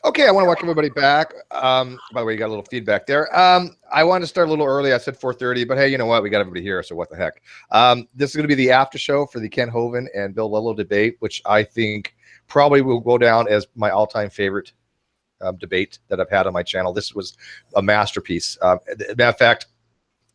Okay, I want to welcome everybody back. By the way, you got a little feedback there. I wanted to start a little early. I said 4:30, but hey, you know what? We got everybody here, so what the heck? This is going to be the after show for the Ken Hovind and Bill Ludlow debate, which I think probably will go down as my all-time favorite debate that I've had on my channel. This was a masterpiece. Matter of fact,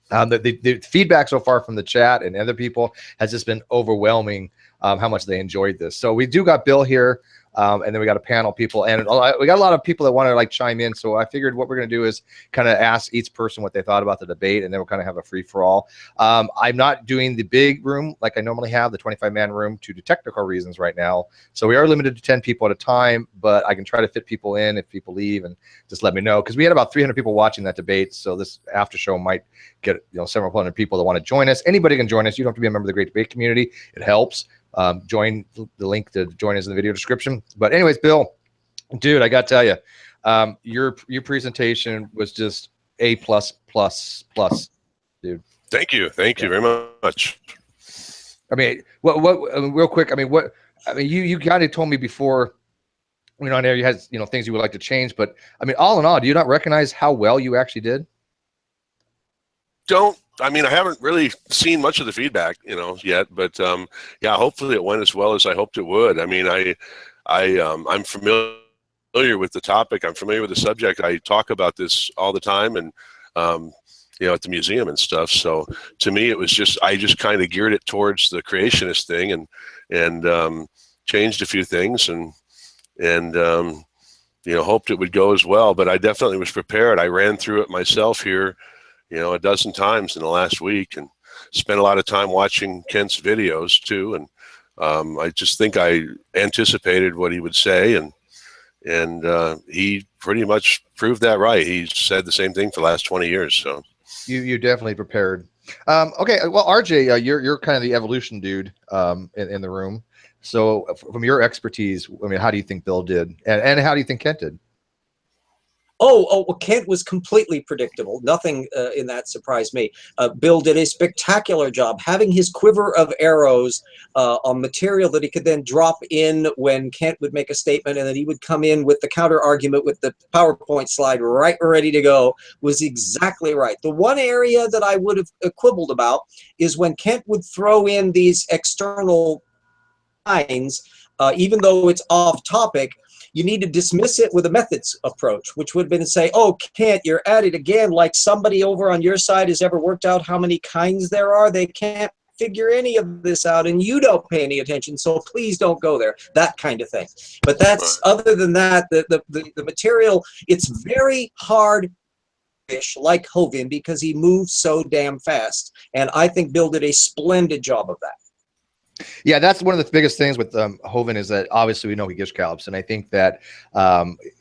the feedback so far from the chat and other people has just been overwhelming. How much they enjoyed this. So we do got Bill here. And then we got a panel of people, and we got a lot of people that want to like chime in. So I figured what we're going to do is kind of ask each person what they thought about the debate, and then we'll kind of have a free for all. I'm not doing the big room like I normally have, the 25-man room, due to technical reasons right now. So we are limited to 10 people at a time, but I can try to fit people in if people leave, and just let me know, because we had about 300 people watching that debate. So this after show might get several hundred people that want to join us. Anybody can join us. You don't have to be a member of the Great Debate community. It helps. Join the link to join is in the video description. But anyways, Bill, dude, I got to tell you, your presentation was just A+++, dude. Thank you very much. I mean, real quick, I mean, you kind of told me before, on air, you had things you would like to change, but I mean, all in all, do you not recognize how well you actually did? I mean, I haven't really seen much of the feedback, yet, but yeah, hopefully it went as well as I hoped it would. I mean, I'm familiar with the topic. I'm familiar with the subject. I talk about this all the time, and at the museum and stuff. So to me, it was I just kind of geared it towards the creationist thing, and changed a few things, and hoped it would go as well. But I definitely was prepared. I ran through it myself here, a dozen times in the last week, and spent a lot of time watching Kent's videos too. And I just think I anticipated what he would say, and he pretty much proved that right. He said the same thing for the last 20 years. So you definitely prepared. Okay, well, RJ, you're kind of the evolution dude in the room. So from your expertise, I mean, how do you think Bill did, and how do you think Kent did? Well, Kent was completely predictable. Nothing in that surprised me. Bill did a spectacular job having his quiver of arrows on material that he could then drop in when Kent would make a statement, and then he would come in with the counter argument with the PowerPoint slide right ready to go. Was exactly right. The one area that I would have quibbled about is when Kent would throw in these external lines, even though it's off topic. You need to dismiss it with a methods approach, which would have been to say, oh, Kent, you're at it again, like somebody over on your side has ever worked out how many kinds there are. They can't figure any of this out, and you don't pay any attention, so please don't go there, that kind of thing. But that's, other than that, the material, it's very hard like Hovind, because he moves so damn fast, and I think Bill did a splendid job of that. Yeah, that's one of the biggest things with Hovind, is that obviously we know he gives scallops, and I think that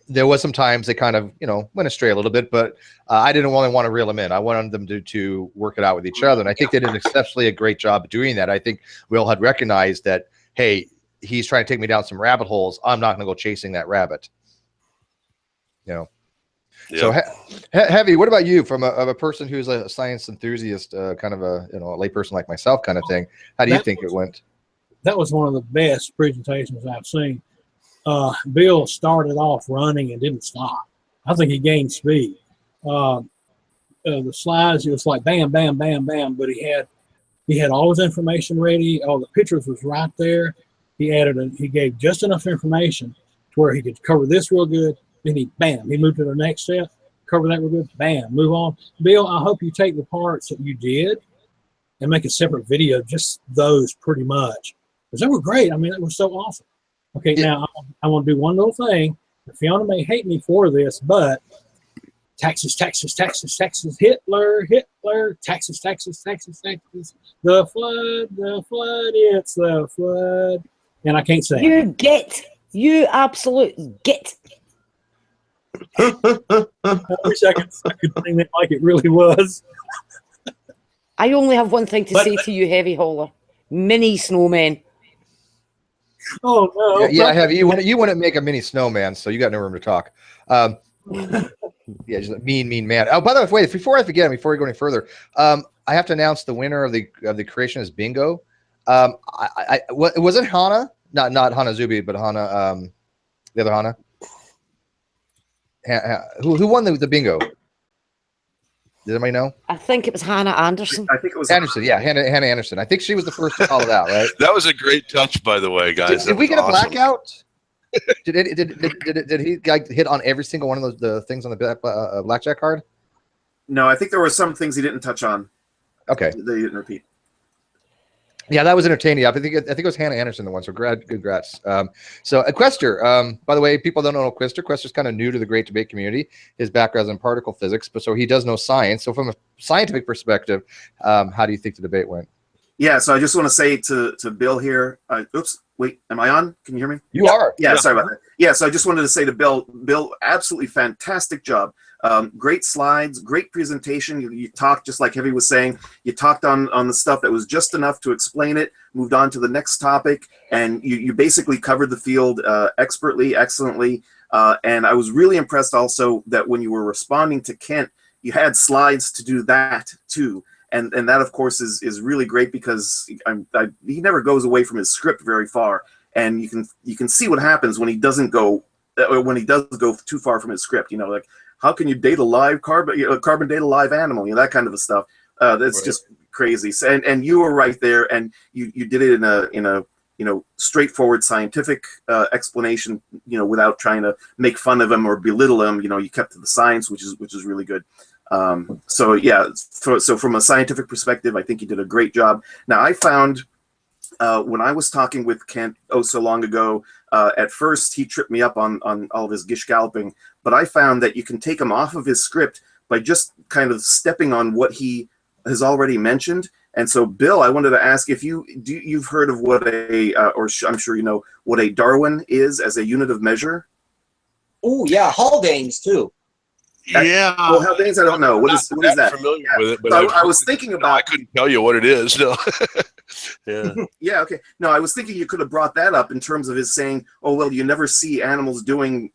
there was some times they kind of went astray a little bit, but I didn't really want to reel them in. I wanted them to work it out with each other, and I think they did exceptionally a great job of doing that. I think we all had recognized that, hey, he's trying to take me down some rabbit holes. I'm not going to go chasing that rabbit. Yeah. So Heavy, what about you, from a person who's a science enthusiast, kind of a a layperson like myself kind of thing? How do you think it went? That was one of the best presentations I've seen. Bill started off running and didn't stop. I think he gained speed. The slides, it was like bam, bam, bam, bam, but he had all his information ready. All the pictures was right there. He gave just enough information to where he could cover this real good. Then he moved to the next step, cover that real good, bam, move on. Bill, I hope you take the parts that you did and make a separate video, just those pretty much, because they were great. I mean, it was so awesome. Okay, now I want to do one little thing. Fiona may hate me for this, but taxes, taxes, taxes, taxes, Hitler, Hitler, taxes, taxes, taxes, taxes, the flood, it's the flood. And I can't say you absolute get. I wish I could sing it like it really was. I only have one thing to say to you, Heavy Hauler. Mini snowmen. Oh no! Yeah, Heavy. You want to make a mini snowman, so you got no room to talk. Yeah, just a mean man. Oh, by the way, wait, before I forget, before we go any further, I have to announce the winner of the creationist bingo. Was it Hana? Not Hana Zubi, but Hana, the other Hana. Who won the bingo? Does anybody know? I think it was Hannah Anderson. I think it was Anderson, yeah, Hannah Anderson. I think she was the first to call it out, right? That was a great touch, by the way, guys. Did we get awesome. a blackout? Did he like hit on every single one of those the things on the blackjack card? No, I think there were some things he didn't touch on. Okay. They didn't repeat. Yeah, that was entertaining. I think it was Hannah Anderson the one. So congrats. So Quester, by the way, people don't know Quester. Quester's kind of new to the great debate community. His background's in particle physics, but so he does know science. So from a scientific perspective, how do you think the debate went? Yeah, so I just want to say to Bill here. Oops, wait, am I on? Can you hear me? You are. Yeah, sorry about that. Yeah, so I just wanted to say to Bill, absolutely fantastic job. Great slides, great presentation. You talked, just like Heavy was saying, you talked on the stuff that was just enough to explain it, moved on to the next topic, and you basically covered the field expertly, excellently. And I was really impressed also that when you were responding to Kent, you had slides to do that too. And that, of course, is really great because he never goes away from his script very far. And you can see what happens when he doesn't go, when he does go too far from his script. You know, like, how can you date a live carbon date a live animal? You know, that kind of stuff. That's right. Just crazy. So, and you were right there, and you did it in a straightforward scientific explanation. You know, without trying to make fun of him or belittle him. You know, you kept to the science, which is really good. So yeah, so from a scientific perspective, I think you did a great job. Now, I found when I was talking with Kent so long ago, at first he tripped me up on all of his gish galloping, but I found that you can take him off of his script by just kind of stepping on what he has already mentioned. And so, Bill, I wanted to ask if you've heard of what I'm sure you know what a Darwin is as a unit of measure. Oh yeah, Haldane's too. Yeah. Well, Haldane's, I don't know. What is that? Familiar with it, but So I was thinking about. I couldn't tell you what it is. No. Yeah. Yeah. Okay. No, I was thinking you could have brought that up in terms of his saying, "Oh well, you never see animals doing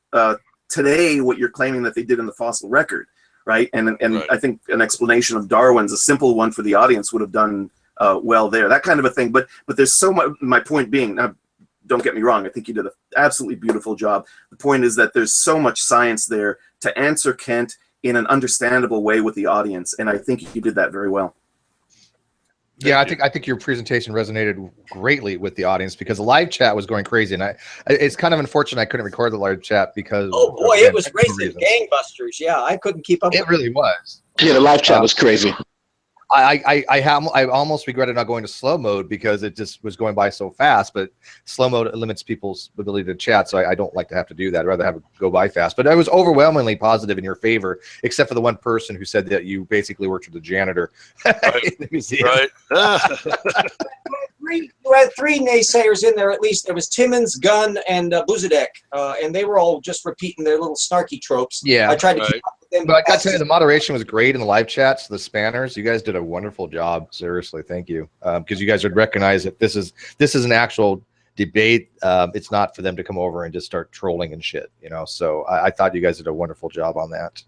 today what you're claiming that they did in the fossil record, right?" And right. I think an explanation of Darwin's, a simple one for the audience, would have done well there. That kind of a thing. But there's so much. My point being. Now, don't get me wrong. I think you did an absolutely beautiful job. The point is that there's so much science there to answer Kent in an understandable way with the audience, and I think you did that very well. Yeah, I think your presentation resonated greatly with the audience because the live chat was going crazy, and it's kind of unfortunate I couldn't record the live chat because it was racing gangbusters. Yeah, I couldn't keep up. It really was. Yeah, the live chat was crazy. I almost regretted not going to slow mode because it just was going by so fast, but slow mode limits people's ability to chat, so I don't like to have to do that. I'd rather have it go by fast. But I was overwhelmingly positive in your favor, except for the one person who said that you basically worked with the janitor in the museum. Right. You had three naysayers in there at least. There was Timmons, Gunn, and Buzadek, and they were all just repeating their little snarky tropes. Yeah. I tried to keep up with them. But I got to tell you, the moderation was great in the live chats. The spanners, you guys did a wonderful job. Seriously, thank you. Because you guys would recognize that this is an actual debate. It's not for them to come over and just start trolling and shit. You know. So I thought you guys did a wonderful job on that.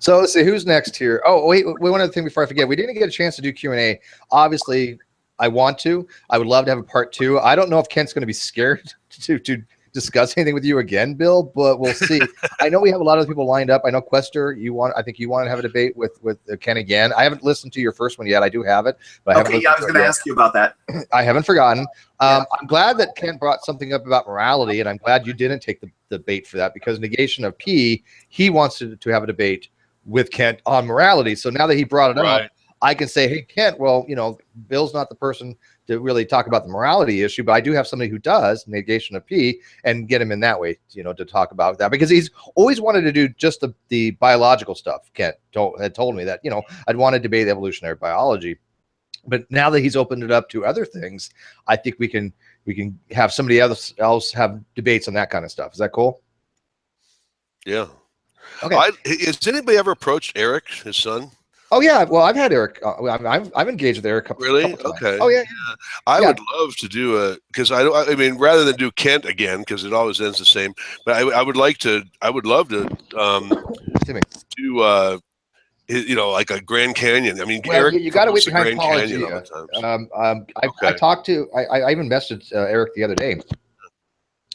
So let's see who's next here. Oh wait, one other thing before I forget, we didn't get a chance to do Q&A. Obviously, I want to. I would love to have a part 2. I don't know if Kent's going to be scared to discuss anything with you again, Bill, but we'll see. I know we have a lot of people lined up. I know Quester, I think you want to have a debate with Ken again. I haven't listened to your first one yet. I do have it, but I was going to ask you about that. I haven't forgotten. I'm glad that Ken brought something up about morality, and I'm glad you didn't take the bait for that, because negation of P, he wants to have a debate with Kent on morality. So now that he brought it up, I can say, hey, Kent, well, Bill's not the person to really talk about the morality issue, but I do have somebody who does, negation of P, and get him in that way, to talk about that, because he's always wanted to do just the biological stuff. Kent had told me that, I'd want to debate evolutionary biology, but now that he's opened it up to other things, I think we can have somebody else have debates on that kind of stuff. Is that cool? Yeah. Okay. Has anybody ever approached Eric, his son? Oh yeah, well I've had Eric. I've engaged with Eric. Really? Okay. Oh yeah. I would love to do because I mean, rather than do Kent again, because it always ends the same. But I would love to do like a Grand Canyon. I mean, Eric, you got to wait behind Grand Canyon all the time. I talked to. I even messaged Eric the other day.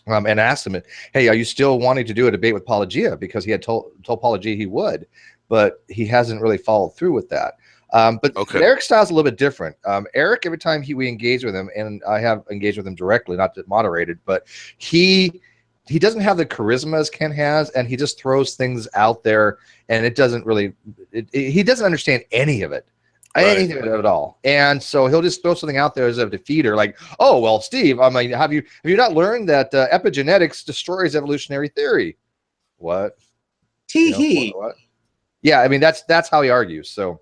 and asked him, hey, are you still wanting to do a debate with Pelagia? Because he had told Pelagia he would, but he hasn't really followed through with that. But Eric's style is a little bit different. Eric, every time we engage with him, and I have engaged with him directly, not moderated, but he doesn't have the charisma as Ken has, and he just throws things out there, and it doesn't really, he doesn't understand any of it. Anything at all. And so he'll just throw something out there as a defeater, like, oh, well, Steve, I mean, have you not learned that epigenetics destroys evolutionary theory? What? What? Yeah, I mean, that's how he argues. So,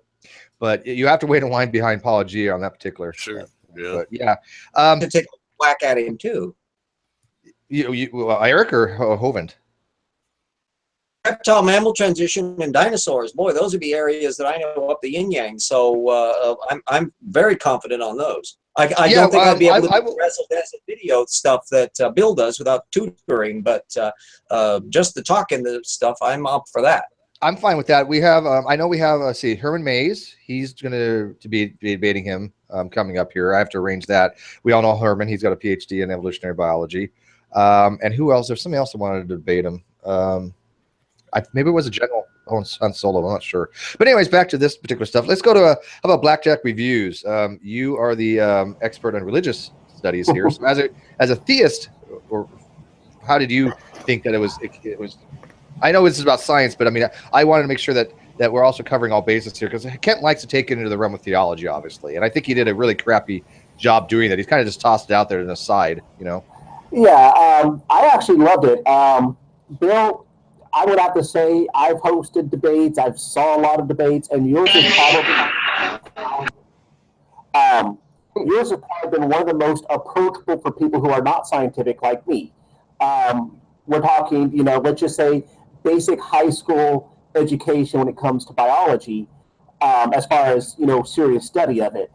but you have to wait in line behind Pelagia on that particular. Sure. Yeah. But yeah. To take a whack at him too. Eric or Hovind? Reptile mammal transition and dinosaurs, boy, those would be areas that I know up the yin yang. So I'm very confident on those. I don't think I'd be able to wrestle as a video stuff that Bill does without tutoring, but just the talking the stuff, I'm up for that. I'm fine with that. We have, I know we have, let's see, Herman Mays. He's going to be debating him coming up here. I have to arrange that. We all know Herman. He's got a PhD in evolutionary biology. And who else? There's somebody else that wanted to debate him. Maybe it was a general on Solo. I'm not sure. But anyways, back to this particular stuff. Let's go to how about Blackjack Reviews. You are the expert on religious studies here. So as a theist, or how did you think that it was? I know this is about science, but I mean, I wanted to make sure that we're also covering all bases here, because Kent likes to take it into the realm of theology, obviously, and I think he did a really crappy job doing that. He's kind of just tossed it out there to the side, you know. Yeah, I actually loved it. Bill, I would have to say I've hosted debates. I've saw a lot of debates, and yours has probably been one of the most approachable for people who are not scientific like me. We're talking, you know, let's just say basic high school education when it comes to biology, as far as, you know, serious study of it.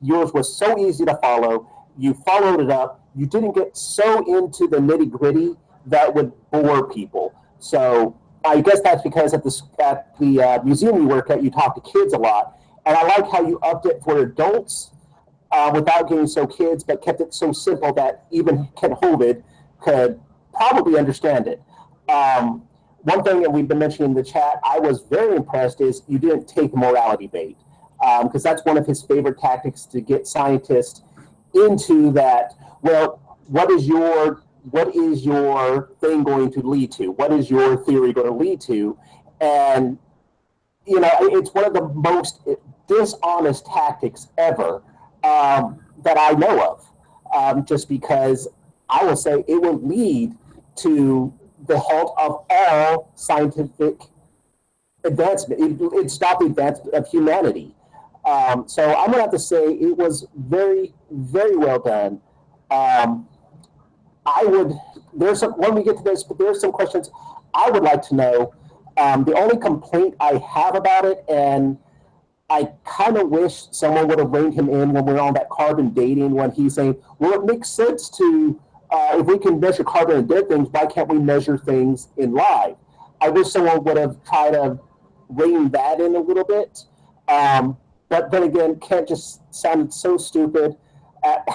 Yours was so easy to follow. You followed it up. You didn't get so into the nitty gritty that would bore people. So I guess that's because at the museum you work at, you talk to kids a lot. And I like how you upped it for adults without getting so kids, but kept it so simple that even Ken Hovind could probably understand it. One thing that we've been mentioning in the chat, I was very impressed, is you didn't take morality bait, because that's one of his favorite tactics to get scientists into that. Well, what is your thing going to lead to? What is your theory going to lead to? And, you know, it's one of the most dishonest tactics ever that I know of, just because I will say it will lead to the halt of all scientific advancement. It stopped the advancement of humanity. So I'm going to have to say it was very, very well done. When we get to this, but there's some questions I would like to know. The only complaint I have about it, and I kind of wish someone would have reined him in when we're on that carbon dating, when he's saying, well, it makes sense to, if we can measure carbon in dead things, why can't we measure things in live? I wish someone would have tried to rein that in a little bit. But then again, Kent just sounded so stupid.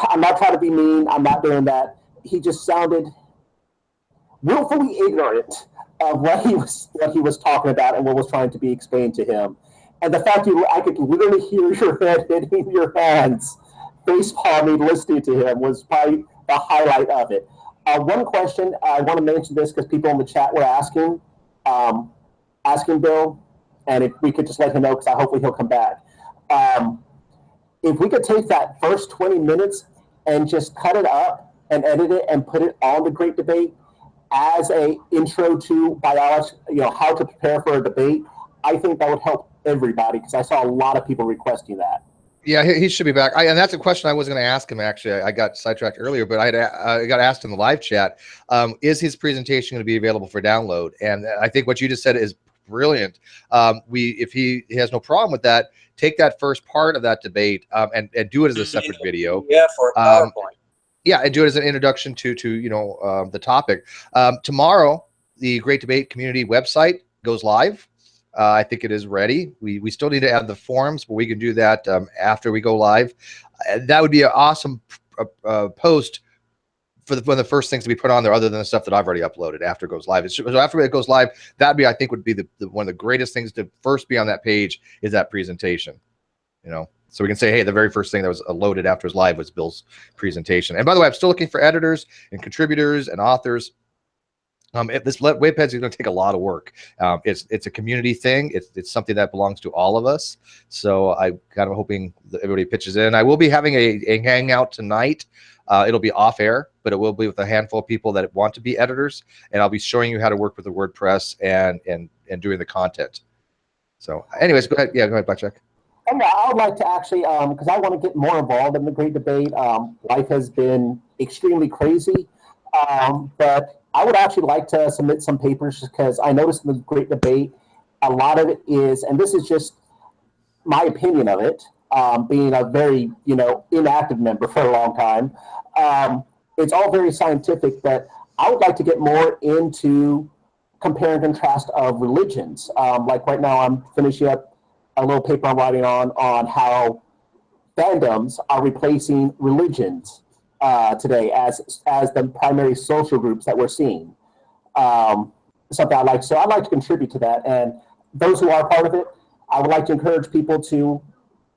I'm not trying to be mean. I'm not doing that. He just sounded willfully ignorant of what he was talking about and what was trying to be explained to him. And the fact I could literally hear your head hitting your hands, face palming, listening to him, was probably the highlight of it. One question, I want to mention this because people in the chat were asking Bill, and if we could just let him know, because hopefully he'll come back. If we could take that first 20 minutes and just cut it up and edit it and put it on the Great Debate as a intro to biology, you know, how to prepare for a debate, I think that would help everybody, because I saw a lot of people requesting that. Yeah, he should be back. And that's a question I was going to ask him, actually. I got sidetracked earlier, but I got asked in the live chat, is his presentation going to be available for download? And I think what you just said is brilliant. If he has no problem with that, take that first part of that debate and do it as a separate video. Yeah, for a PowerPoint. Yeah, and do it as an introduction to the topic. Tomorrow, the Great Debate Community website goes live. I think it is ready. We still need to add the forums, but we can do that after we go live. That would be an awesome post one of the first things to be put on there, other than the stuff that I've already uploaded after it goes live. So after it goes live, that'd be, I think, would be the one of the greatest things to first be on that page is that presentation. You know, so we can say, hey, the very first thing that was loaded after it was live was Bill's presentation. And by the way, I'm still looking for editors and contributors and authors. If this web page is going to take a lot of work. It's a community thing. It's something that belongs to all of us. So I'm kind of hoping that everybody pitches in. I will be having a hangout tonight. It'll be off air, but it will be with a handful of people that want to be editors, and I'll be showing you how to work with the WordPress and doing the content. So, anyways, go ahead. Yeah, go ahead, Blackjack. And I would like to actually, because I want to get more involved in the Great Debate. Life has been extremely crazy, but I would actually like to submit some papers because I noticed in the Great Debate, a lot of it is, and this is just my opinion of it, being a very, inactive member for a long time. It's all very scientific, but I would like to get more into compare and contrast of religions. Like right now, I'm finishing up a little paper I'm writing on how fandoms are replacing religions today as the primary social groups that we're seeing. Something I'd like to contribute to that. And those who are part of it, I would like to encourage people to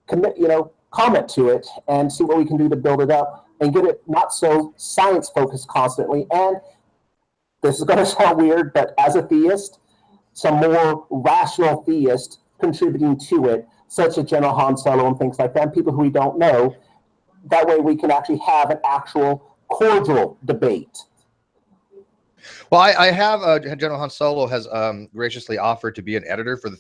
comment to it and see what we can do to build it up and get it not so science focused constantly. And this is going to sound weird, but as a theist, some more rational theists contributing to it, such as General Han Solo and things like that, and people who we don't know. That way we can actually have an actual cordial debate. Well, I have General Han Solo has graciously offered to be an editor for the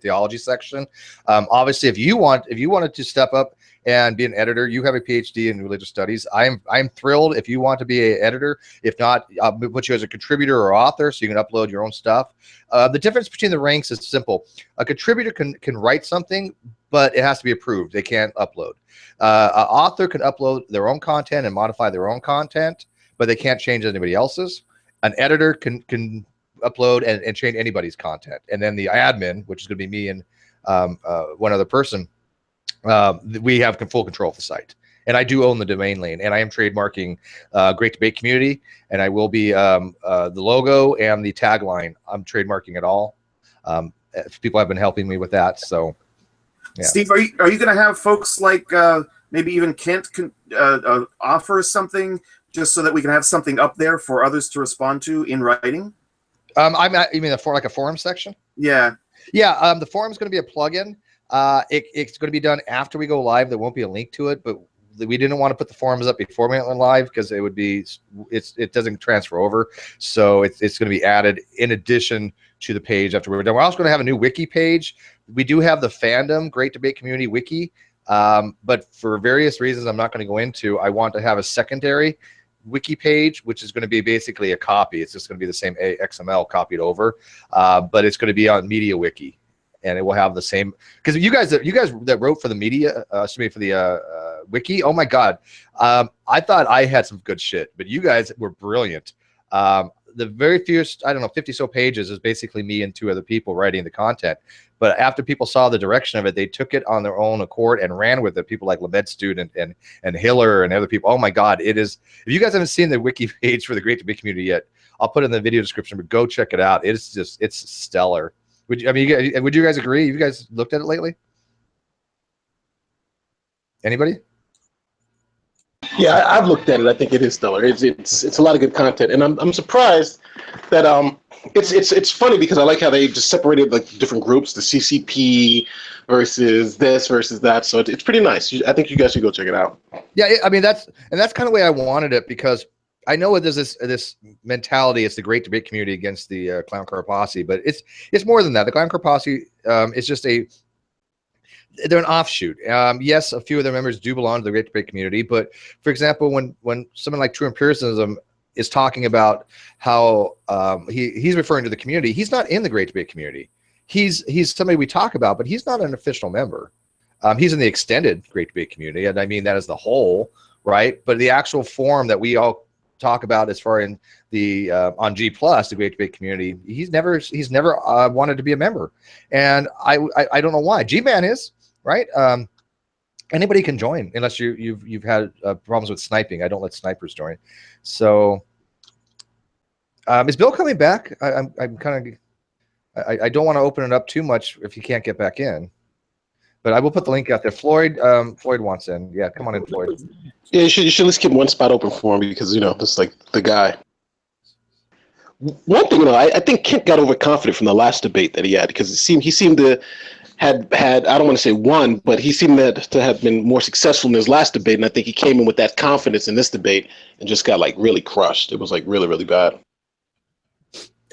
theology section. Obviously, if you wanted to step up and be an editor, you have a PhD in religious studies. I'm thrilled if you want to be an editor. If not, I'll put you as a contributor or author so you can upload your own stuff. The difference between the ranks is simple. A contributor can write something, but it has to be approved. They can't upload. An author can upload their own content and modify their own content, but they can't change anybody else's. An editor can upload and change anybody's content. And then the admin, which is going to be me and one other person, we have full control of the site. And I do own the domain name, and I am trademarking Great Debate Community, and I will be the logo and the tagline. I'm trademarking it all. People have been helping me with that. So, yeah. Steve, are you going to have folks like maybe even Kent offer something just so that we can have something up there for others to respond to in writing? You mean like a forum section? Yeah. Yeah. The forum is going to be a plugin. It's going to be done after we go live. There won't be a link to it, but we didn't want to put the forums up before we went live because it doesn't transfer over. So it's going to be added in addition to the page after we're done. We're also going to have a new wiki page. We do have the fandom Great Debate Community wiki, but for various reasons I'm not going to go into, I want to have a secondary wiki page, which is going to be basically a copy. It's just going to be the same XML copied over, but it's going to be on MediaWiki. And it will have the same, because you guys that wrote for the media, for the wiki. Oh my God, I thought I had some good shit, but you guys were brilliant. The very first, 50 so pages is basically me and two other people writing the content. But after people saw the direction of it, they took it on their own accord and ran with it. People like Lebed Student and Hiller and other people. Oh my God, it is. If you guys haven't seen the wiki page for the Great Debate Community yet, I'll put it in the video description. But go check it out. It's stellar. Would you guys agree? You guys looked at it lately? Anybody? Yeah, I've looked at it. I think it is stellar. It's a lot of good content, and I'm surprised that it's funny because I like how they just separated like different groups, the CCP versus this versus that. So it's pretty nice. I think you guys should go check it out. Yeah, that's kind of the way I wanted it, because I know there's this mentality. It's the Great Debate Community against the Clown Car Posse, but it's more than that. The Clown Car Posse is just they're an offshoot. Yes, a few of their members do belong to the Great Debate Community, but for example, when someone like True Empiricism is talking about how he's referring to the community, he's not in the Great Debate Community. He's somebody we talk about, but he's not an official member. He's in the extended Great Debate Community, and I mean that as the whole, right? But the actual forum that we all talk about as far in the on G+, the Great Debate Community, he's never wanted to be a member, and I don't know why. G-Man is right. anybody can join unless you've had problems with sniping. I don't let snipers join. So is Bill coming back? I'm kind of I don't want to open it up too much if he can't get back in. But I will put the link out there. Floyd wants in. Yeah, come on in, Floyd. Yeah, you should at least keep one spot open for him because this is like the guy. One thing, I think Kent got overconfident from the last debate that he had because he seemed to had I don't want to say won, but he seemed to have been more successful in his last debate, and I think he came in with that confidence in this debate and just got like really crushed. It was like really, really bad.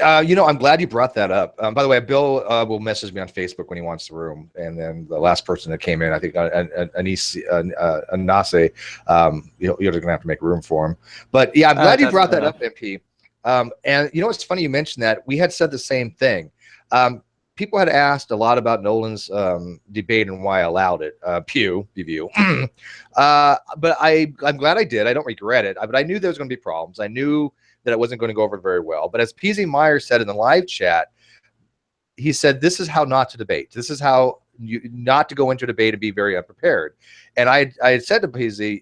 I'm glad you brought that up. By the way, Bill will message me on Facebook when he wants the room, and then the last person that came in, I think Anase, you're going to have to make room for him. But yeah, I'm glad you brought that up, MP. And it's funny you mentioned that. We had said the same thing. People had asked a lot about Nolan's debate and why I allowed it. Pew, review. But I'm glad I did. I don't regret it. But I knew there was going to be problems. I knew that it wasn't going to go over very well. But as PZ Meyer said in the live chat, he said, this is how not to debate. This is how not to go into a debate and be very unprepared. And I had said to PZ,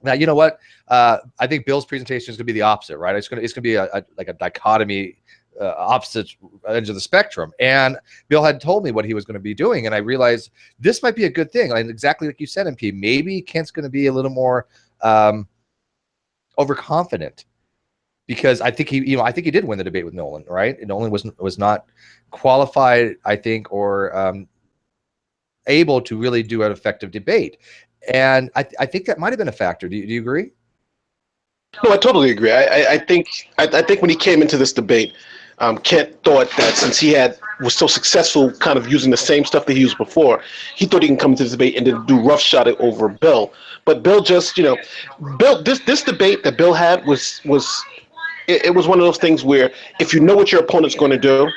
now, you know what? I think Bill's presentation is going to be the opposite, right? It's going to be like a dichotomy, opposite ends of the spectrum. And Bill had told me what he was going to be doing, and I realized this might be a good thing. And exactly like you said, MP, maybe Kent's going to be a little more overconfident, because I think he did win the debate with Nolan, right? Nolan was not qualified, I think, or able to really do an effective debate. And I think that might have been a factor. Do you agree? No, I totally agree. I think when he came into this debate, Kent thought that since he was so successful kind of using the same stuff that he used before, he thought he can come into this debate and then do roughshod it over Bill. But Bill just, Bill, this debate that Bill had was it was one of those things where if you know what your opponent's going to do,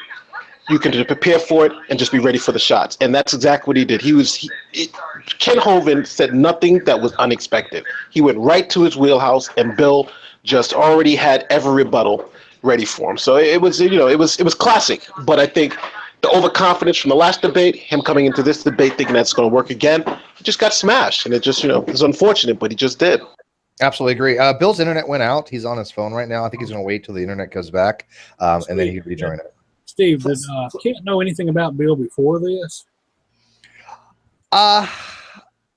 you can just prepare for it and just be ready for the shots. And that's exactly what he did. Ken Hovind said nothing that was unexpected. He went right to his wheelhouse, and Bill just already had every rebuttal ready for him. So it was classic. But I think the overconfidence from the last debate, him coming into this debate thinking that's going to work again, he just got smashed. And it just, it's unfortunate, but he just did. Absolutely agree. Bill's internet went out. He's on his phone right now. I think he's going to wait till the internet goes back, and then he can rejoin it. Steve, did Kent know anything about Bill before this? Or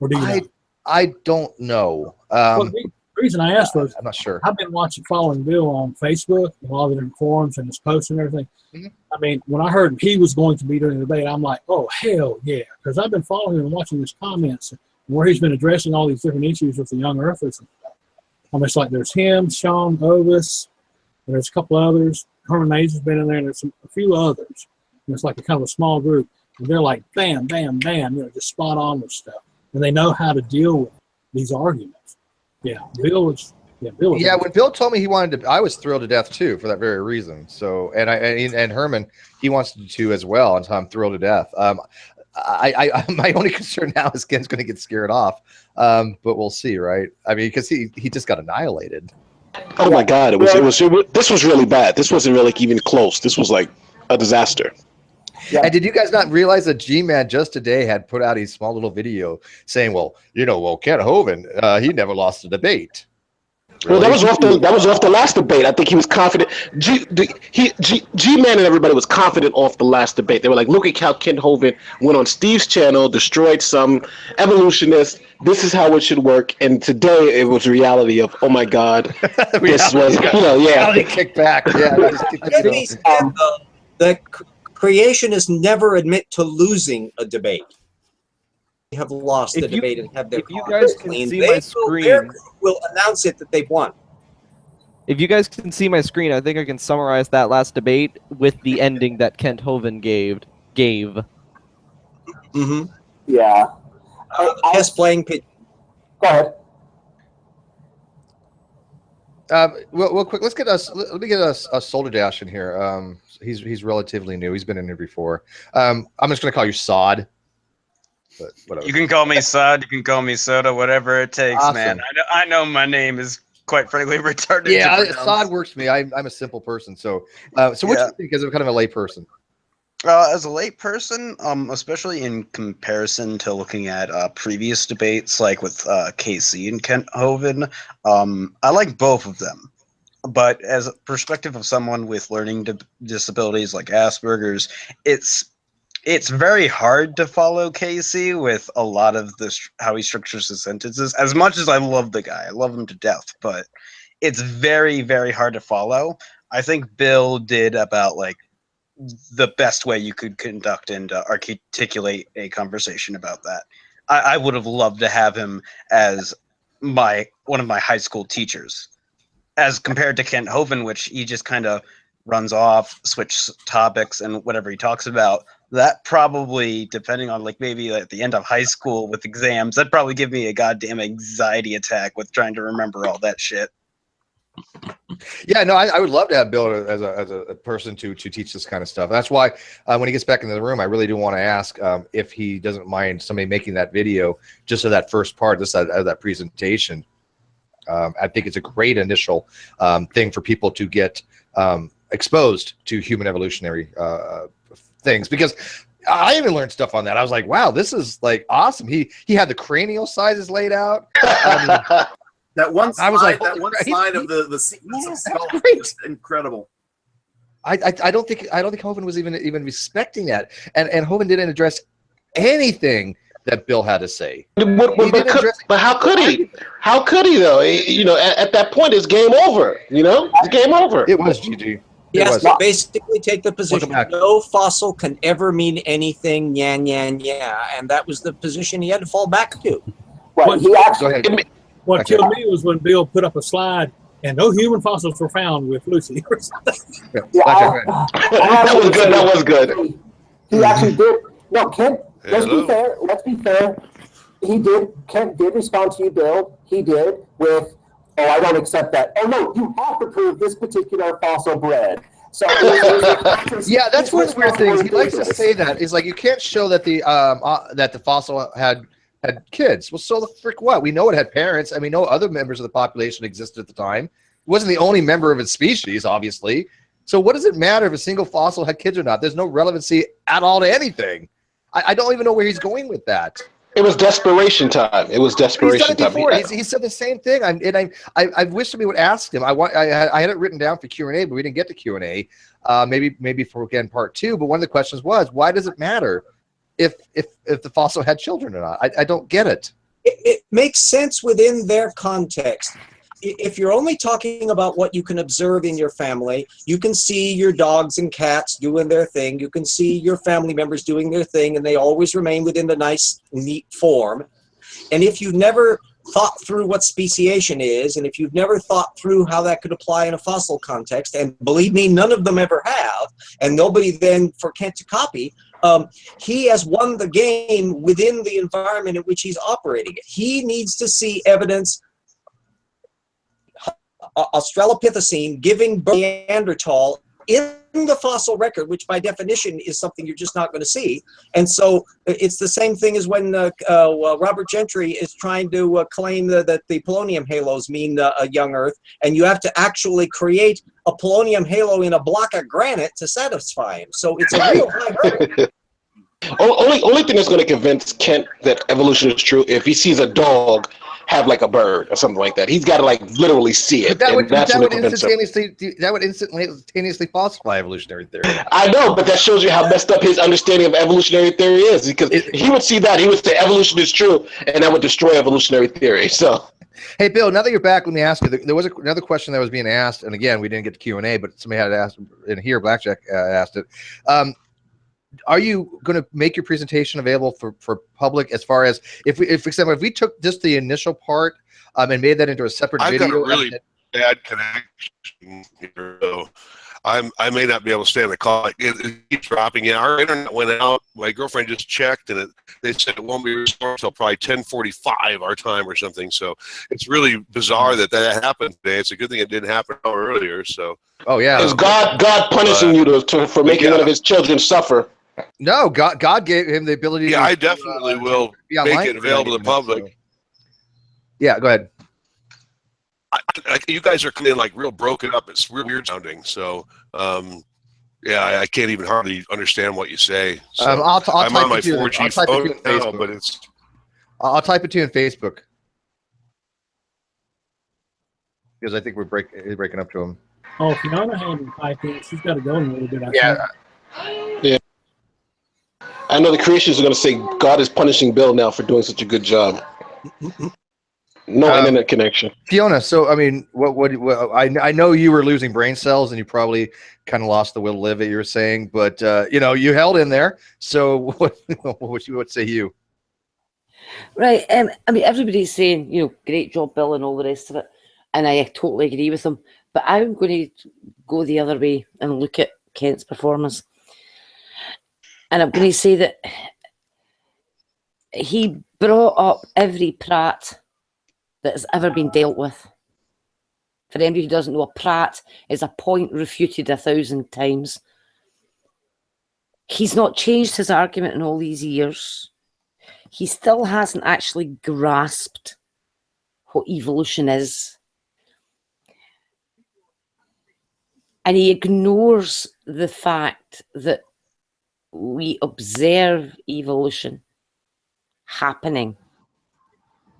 do you know? I don't know. Well, the reason I asked was I'm not sure. I've been following Bill on Facebook, a lot of the different forums and his posts and everything. Mm-hmm. I mean, when I heard he was going to be doing the debate, I'm like, oh, hell yeah. Because I've been following him and watching his comments where he's been addressing all these different issues with the young earthers. I mean, it's like there's him, Sean, Ovis, and there's a couple others. Herman Mays has been in there, and there's a few others. And it's like a kind of a small group. And they're like, bam, bam, bam, just spot on with stuff. And they know how to deal with these arguments. Yeah, Bill was. Yeah, when Bill told me he wanted to, I was thrilled to death too for that very reason. So, and Herman, he wants to too as well, and so I'm thrilled to death. My only concern now is Ken's going to get scared off, but we'll see, right? I mean, because he just got annihilated. Oh my God! This was really bad. This wasn't really even close. This was like a disaster. Yeah. And did you guys not realize that G-Man just today had put out a small little video saying, "Well, Ken Hovind, he never lost a debate." Really? Well, that was off the last debate. I think he was confident. G-Man and everybody was confident off the last debate. They were like, "Look at how Ken Hovind went on Steve's channel, destroyed some evolutionist. This is how it should work." And today it was reality of, oh my God, this was, reality kick back. Yeah, the creationists never admit to losing a debate. They have lost the debate and have their. If you guys can see my screen, their group will announce it that they've won. If you guys can see my screen, I think I can summarize that last debate with the ending that Kent Hovind gave. Mm-hmm. Yeah. Yes, playing pitch. Go ahead. Real quick, let me get a Soldier Dash in here. He's relatively new. He's been in here before. I'm just going to call you Sod. But whatever. You can call me Sod. You can call me Soda. Whatever it takes, awesome. Man. I know my name is quite frankly retarded. Yeah, Sod works for me. I'm a simple person. So what do you think as a kind of a lay person? As a lay person, especially in comparison to looking at previous debates, like with Casey and Kent Hovind, I like both of them. But as a perspective of someone with learning disabilities like Asperger's, it's very hard to follow Casey with a lot of how he structures his sentences. As much as I love the guy, I love him to death, but it's very, very hard to follow. I think Bill did about like the best way you could conduct and articulate a conversation about that. I would have loved to have him as one of my high school teachers, as compared to Kent Hovind, which he just kind of runs off, switch topics, and whatever he talks about. That probably, depending on like maybe at the end of high school with exams, that'd probably give me a goddamn anxiety attack with trying to remember all that shit. Yeah, no, I would love to have Bill as a person to teach this kind of stuff. That's why when he gets back into the room, I really do want to ask if he doesn't mind somebody making that video just of that first part, just of that presentation. I think it's a great initial thing for people to get exposed to human evolutionary things, because I even learned stuff on that. I was like, wow, this is like awesome. He had the cranial sizes laid out. That one slide, I was like, slide of the sequence of skull was just incredible. I don't think Hovind was even respecting that, and Hovind didn't address anything that Bill had to say. But how could he? How could he though? At that point, it's game over. It's game over. It was GG. Yes, to basically take the position no fossil can ever mean anything, and that was the position he had to fall back to. Right. He actually. What killed me was when Bill put up a slide and no human fossils were found with Lucy or something. That was good. That was good. He actually did. No, Kent. Let's be fair. Let's be fair. He did. Kent did respond to you, Bill. He did with, "Oh, I don't accept that. Oh no, you have to prove this particular fossil bred." So yeah, that's one of the weird things. He likes to say that. He's like, you can't show that the fossil had kids. Well, so the frick what? We know it had parents, and we know other members of the population existed at the time. It wasn't the only member of its species, obviously. So what does it matter if a single fossil had kids or not? There's no relevancy at all to anything. I don't even know where he's going with that. It was desperation time. It was desperation time. He said the same thing. I wish somebody would ask him. I had it written down for Q&A, but we didn't get to Q&A. Maybe for again part 2. But one of the questions was, why does it matter if the fossil had children or not? I don't get it. It makes sense within their context. If you're only talking about what you can observe in your family, you can see your dogs and cats doing their thing. You can see your family members doing their thing, and they always remain within the nice, neat form. And if you've never thought through what speciation is, and if you've never thought through how that could apply in a fossil context, and believe me, none of them ever have, and nobody then for Kent to copy, he has won the game within the environment in which he's operating it. He needs to see evidence, Australopithecine giving birth to Neanderthal in the fossil record, which by definition is something you're just not going to see. And so it's the same thing as when Robert Gentry is trying to claim that the polonium halos mean a young Earth, and you have to actually create a polonium halo in a block of granite to satisfy him. So it's a real high hurdle. Only thing that's going to convince Kent that evolution is true if he sees a dog have like a bird or something like that. He's got to like literally see it. That would instantaneously falsify evolutionary theory. I know, but that shows you how messed up his understanding of evolutionary theory is. Because he would see that, he would say evolution is true, and that would destroy evolutionary theory. So, hey Bill, now that you're back, let me ask you. There was another question that was being asked, and again, we didn't get to Q&A, but somebody had asked in here. Blackjack asked it. Are you going to make your presentation available for public, as far as if we took just the initial part and made that into a separate video? I've got a really bad connection here, so I may not be able to stay on the call. It keeps dropping. Yeah, our internet went out. My girlfriend just checked, and they said it won't be restored until probably 10:45 our time or something. So it's really bizarre that happened today. It's a good thing it didn't happen an hour earlier. So is God punishing you for making one of His children suffer? No, God gave him the ability. Yeah, I definitely will make it available to the public. So. Yeah, go ahead. You guys are coming in like real broken up. It's real weird sounding. So, Yeah, I can't even hardly understand what you say. So I'll I'm type on my it to you. 4G I'll type it to you phone in now, Facebook. but it's I'll type it to you in Facebook because I think we're breaking up to him. Oh, Fiona hadn't typed in. She's got to go in a little bit. I Yeah. think. I know the creationists are going to say God is punishing Bill now for doing such a good job. No internet connection. Fiona, so I mean, what I know you were losing brain cells and you probably kind of lost the will to live, you were saying, but you know, you held in there. So what say you? Right. I mean, everybody's saying, you know, great job, Bill, and all the rest of it. And I totally agree with them. But I'm going to go the other way and look at Kent's performance. And I'm going to say that he brought up every prat that has ever been dealt with. For anybody who doesn't know, a prat is a point refuted 1,000 times. He's not changed his argument in all these years. He still hasn't actually grasped what evolution is. And he ignores the fact that we observe evolution happening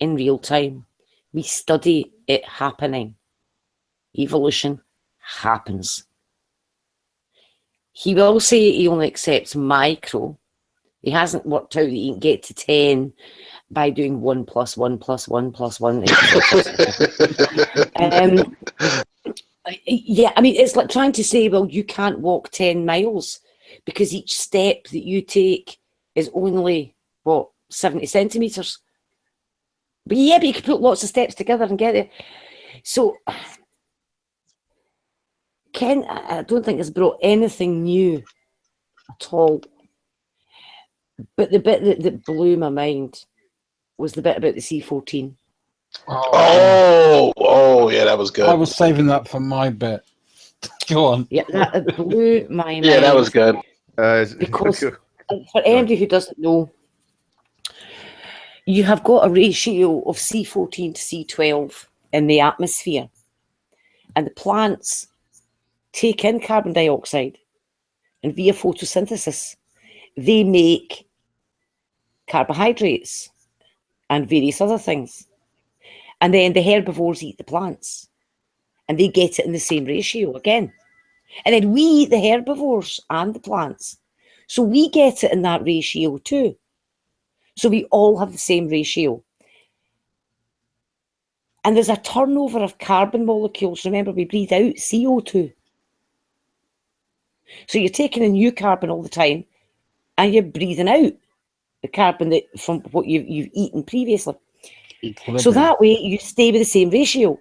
in real time. We study it happening. Evolution happens. He will say he only accepts micro. He hasn't worked out that he can get to 10 by doing 1 + 1 + 1 + 1. Yeah, I mean, it's like trying to say, well, you can't walk 10 miles because each step that you take is only, what, 70 centimetres? But yeah, but you can put lots of steps together and get there. So, Ken, I don't think has brought anything new at all. But the bit that blew my mind was the bit about the C14. Oh, yeah, that was good. I was saving that for my bit. Go on. Yeah, that blew my mind. Yeah, that was good. Because for anybody who doesn't know, you have got a ratio of C14 to C12 in the atmosphere. And the plants take in carbon dioxide, and via photosynthesis, they make carbohydrates and various other things. And then the herbivores eat the plants, and they get it in the same ratio again. And then we eat the herbivores and the plants. So we get it in that ratio too. So we all have the same ratio. And there's a turnover of carbon molecules. Remember, we breathe out CO2. So you're taking in new carbon all the time, and you're breathing out the carbon that from what you've eaten previously. So that way you stay with the same ratio.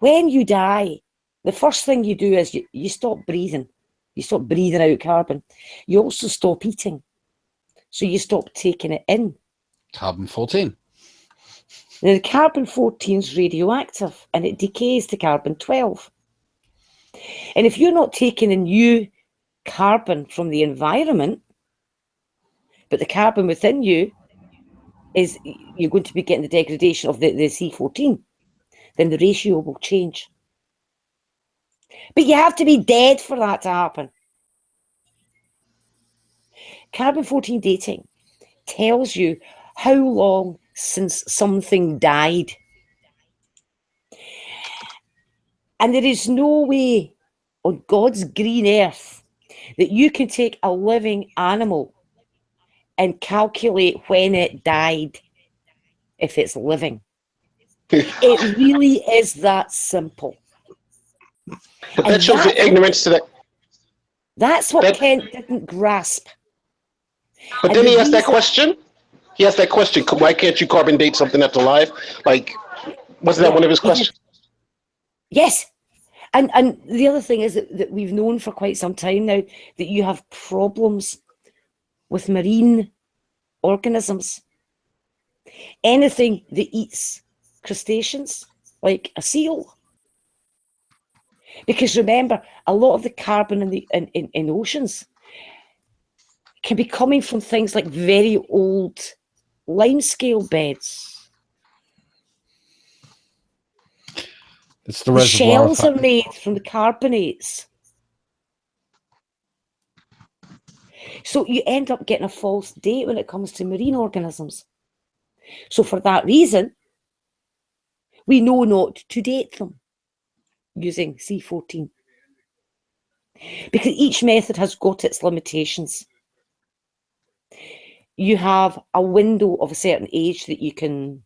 When you die, the first thing you do is you stop breathing. You stop breathing out carbon. You also stop eating. So you stop taking it in. Carbon-14. Now, the carbon-14 is radioactive and it decays to carbon-12. And if you're not taking in new carbon from the environment, but the carbon within you is, you're going to be getting the degradation of the C14, then the ratio will change. But you have to be dead for that to happen. Carbon-14 dating tells you how long since something died. And there is no way on God's green earth that you can take a living animal and calculate when it died if it's living. It really is that simple. But that shows the ignorance to that. That's what Kent didn't grasp. But then he asked that question. He asked that question. Why can't you carbon date something that's alive? Like, wasn't that one of his questions? Yes. And the other thing is that we've known for quite some time now that you have problems with marine organisms. Anything that eats crustaceans, like a seal. Because remember, a lot of the carbon in oceans can be coming from things like very old limescale beds. It's the The reservoir shells are made from the carbonates. So you end up getting a false date when it comes to marine organisms. So for that reason, we know not to date them using C14. Because each method has got its limitations. You have a window of a certain age that you can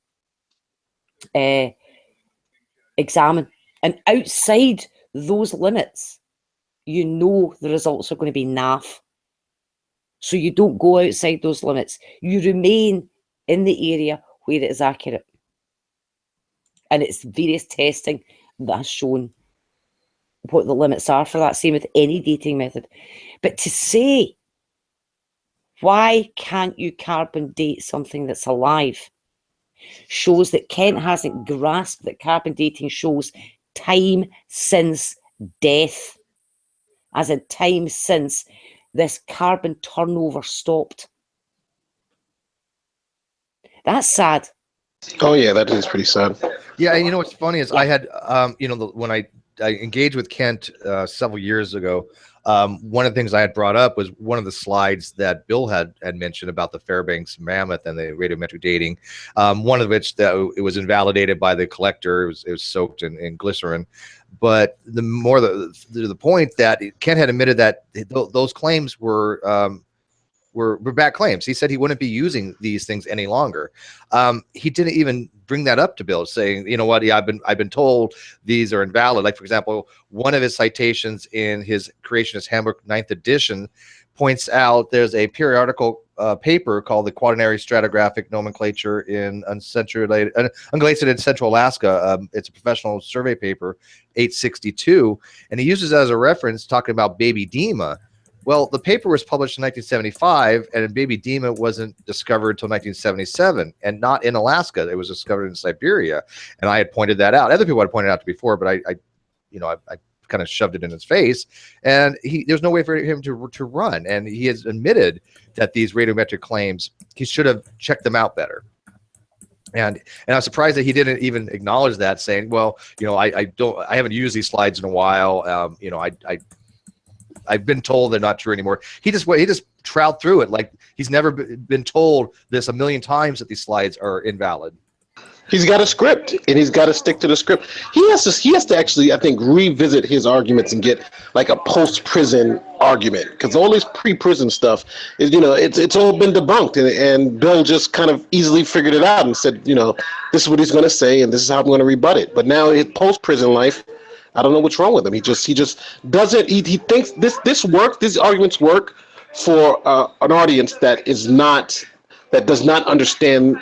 examine. And outside those limits, you know the results are going to be naff. So you don't go outside those limits. You remain in the area where it is accurate. And it's various testing that has shown what the limits are for that. Same with any dating method. But to say, why can't you carbon date something that's alive, shows that Kent hasn't grasped that carbon dating shows time since death, as in time since this carbon turnover stopped. That's sad. Oh yeah, that is pretty sad. Yeah, and you know what's funny is I had, when I engaged with Kent several years ago, one of the things I had brought up was one of the slides that Bill had mentioned about the Fairbanks mammoth and the radiometric dating. One of which that it was invalidated by the collector. It was soaked in glycerin. But the more the point that Kent had admitted that those claims were bad claims. He said he wouldn't be using these things any longer. He didn't even bring that up to Bill, saying, you know what, yeah, I've been told these are invalid. Like, for example, one of his citations in his Creationist Handbook 9th edition points out there's a periodical paper called the Quaternary Stratigraphic Nomenclature in Ungulated Central Alaska. It's a professional survey paper, 862, and he uses it as a reference talking about baby Dima. Well, the paper was published in 1975, and baby Dima wasn't discovered until 1977, and not in Alaska. It was discovered in Siberia, and I had pointed that out. Other people had pointed out to before, but I kind of shoved it in his face, and there's no way for him to run. And he has admitted that these radiometric claims, he should have checked them out better. And I was surprised that he didn't even acknowledge that, saying, well, I haven't used these slides in a while. I've been told they're not true anymore. He just trowed through it like he's never been told this a million times that these slides are invalid. He's got a script, and he's got to stick to the script. He has to actually, I think, revisit his arguments and get like a post-prison argument, because all this pre-prison stuff is, it's all been debunked, and Bill just kind of easily figured it out and said, this is what he's going to say, and this is how I'm going to rebut it. But now his post-prison life, I don't know what's wrong with him. He just doesn't. He thinks this works. These arguments work for an audience that does not understand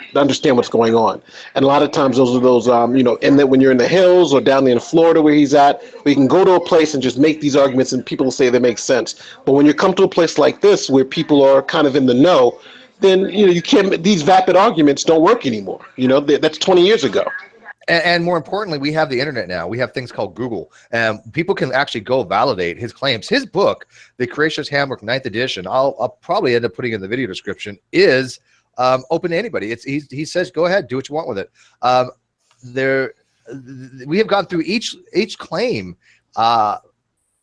what's going on. And a lot of times those are and then when you're in the hills or down there in Florida where he's at, we can go to a place and just make these arguments and people will say they make sense. But when you come to a place like this where people are kind of in the know, then you can't. These vapid arguments don't work anymore. That's 20 years ago. And more importantly, we have the internet now. We have things called Google, and people can actually go validate his claims. His book, The Creationist Handbook 9th edition, I'll probably end up putting in the video description, is open to anybody. He says, go ahead, do what you want with it. We have gone through each claim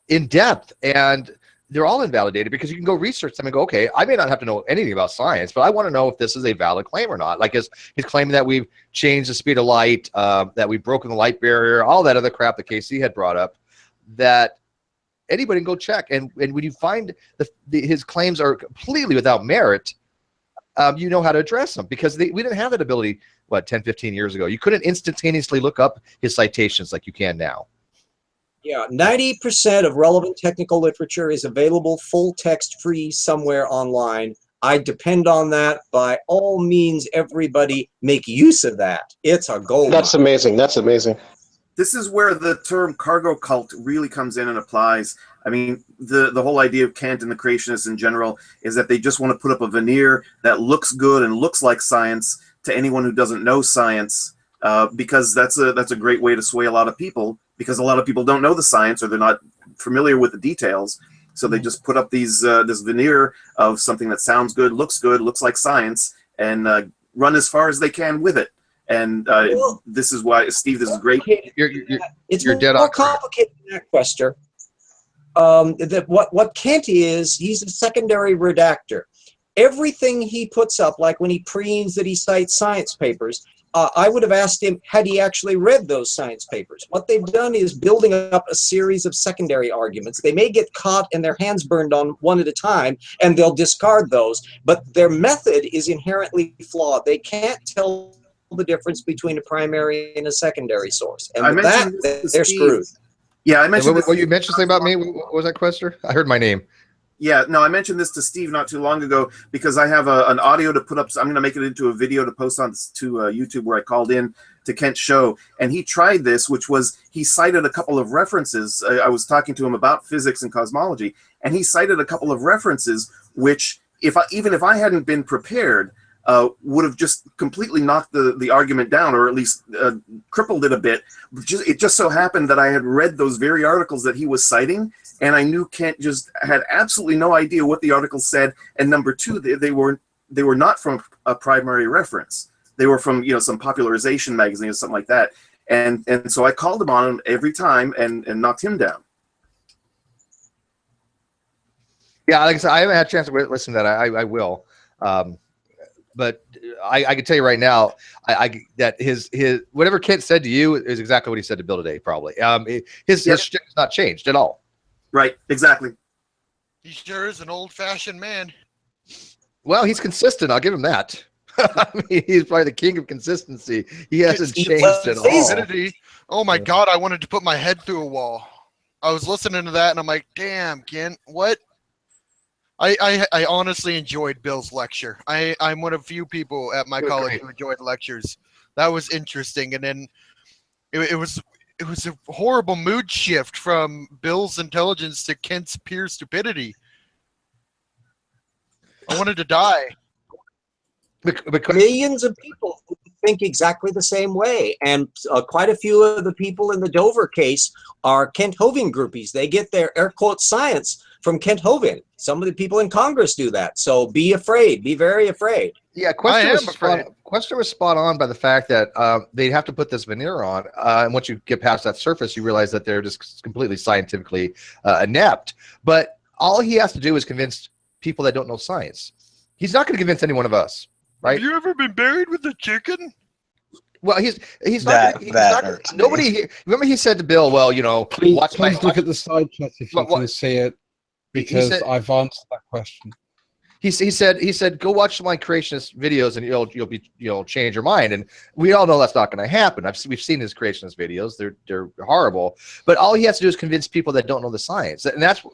in depth, and they're all invalidated because you can go research them and go, okay, I may not have to know anything about science, but I want to know if this is a valid claim or not. Like his claim that we've changed the speed of light, that we've broken the light barrier, all that other crap that KC had brought up, that anybody can go check. And when you find his claims are completely without merit, you know how to address them, because we didn't have that ability, 10, 15 years ago. You couldn't instantaneously look up his citations like you can now. Yeah, 90% of relevant technical literature is available full text free somewhere online. I depend on that. By all means, everybody make use of that. It's a gold. That's amazing. That's amazing. This is where the term cargo cult really comes in and applies. I mean, the whole idea of Kant and the creationists in general is that they just want to put up a veneer that looks good and looks like science to anyone who doesn't know science, because that's a great way to sway a lot of people, because a lot of people don't know the science or they're not familiar with the details. So they just put up these this veneer of something that sounds good, looks like science, and run as far as they can with it. And this is why, Steve, this is great. It's more complicated than that, Quester. that what Kent is, he's a secondary redactor. Everything he puts up, like when he preens that he cites science papers, I would have asked him, had he actually read those science papers? What they've done is building up a series of secondary arguments. They may get caught and their hands burned on one at a time, and they'll discard those, but their method is inherently flawed. They can't tell the difference between a primary and a secondary source. And with that, they're screwed. Yeah, I mentioned what you mentioned something about me. What was that, Quester? I heard my name. Yeah, no, I mentioned this to Steve not too long ago because I have an audio to put up. So I'm going to make it into a video to post on to YouTube where I called in to Kent's show. And he tried this, which was he cited a couple of references. I was talking to him about physics and cosmology, and he cited a couple of references, which even if I hadn't been prepared, would have just completely knocked the argument down, or at least crippled it a bit. It just so happened that I had read those very articles that he was citing, and I knew Kent just had absolutely no idea what the articles said. And number two, they were not from a primary reference. They were from some popularization magazine or something like that. And so I called him on him every time and knocked him down. Yeah, like I said, I haven't had a chance to listen to that. I will. But I can tell you right now, that his whatever Kent said to you is exactly what he said to Bill today. Probably, his shit has not changed at all. Right, exactly. He sure is an old-fashioned man. Well, he's consistent. I'll give him that. I mean, he's probably the king of consistency. He hasn't changed at all. Oh my God, I wanted to put my head through a wall. I was listening to that, and I'm like, damn, Kent, what? I honestly enjoyed Bill's lecture. I'm one of few people at my college who enjoyed lectures. That was interesting, and then it was a horrible mood shift from Bill's intelligence to Kent's pure stupidity. I wanted to die. Millions of people who think exactly the same way, and quite a few of the people in the Dover case are Kent Hovind groupies. They get their air quote science from Kent Hovind. Some of the people in Congress do that. So be afraid. Be very afraid. Yeah, Quester was spot on by the fact that they'd have to put this veneer on, and once you get past that surface, you realize that they're just completely scientifically inept. But all he has to do is convince people that don't know science. He's not going to convince any one of us, right? Have you ever been buried with a chicken? Well, he's not. Nobody. Remember, he said to Bill, "Well, please look at the side chat if you can see it, because I've answered that question." He said, go watch my creationist videos and you'll change your mind. And we all know that's not going to happen. We've seen his creationist videos. They're horrible. But all he has to do is convince people that don't know the science. And that's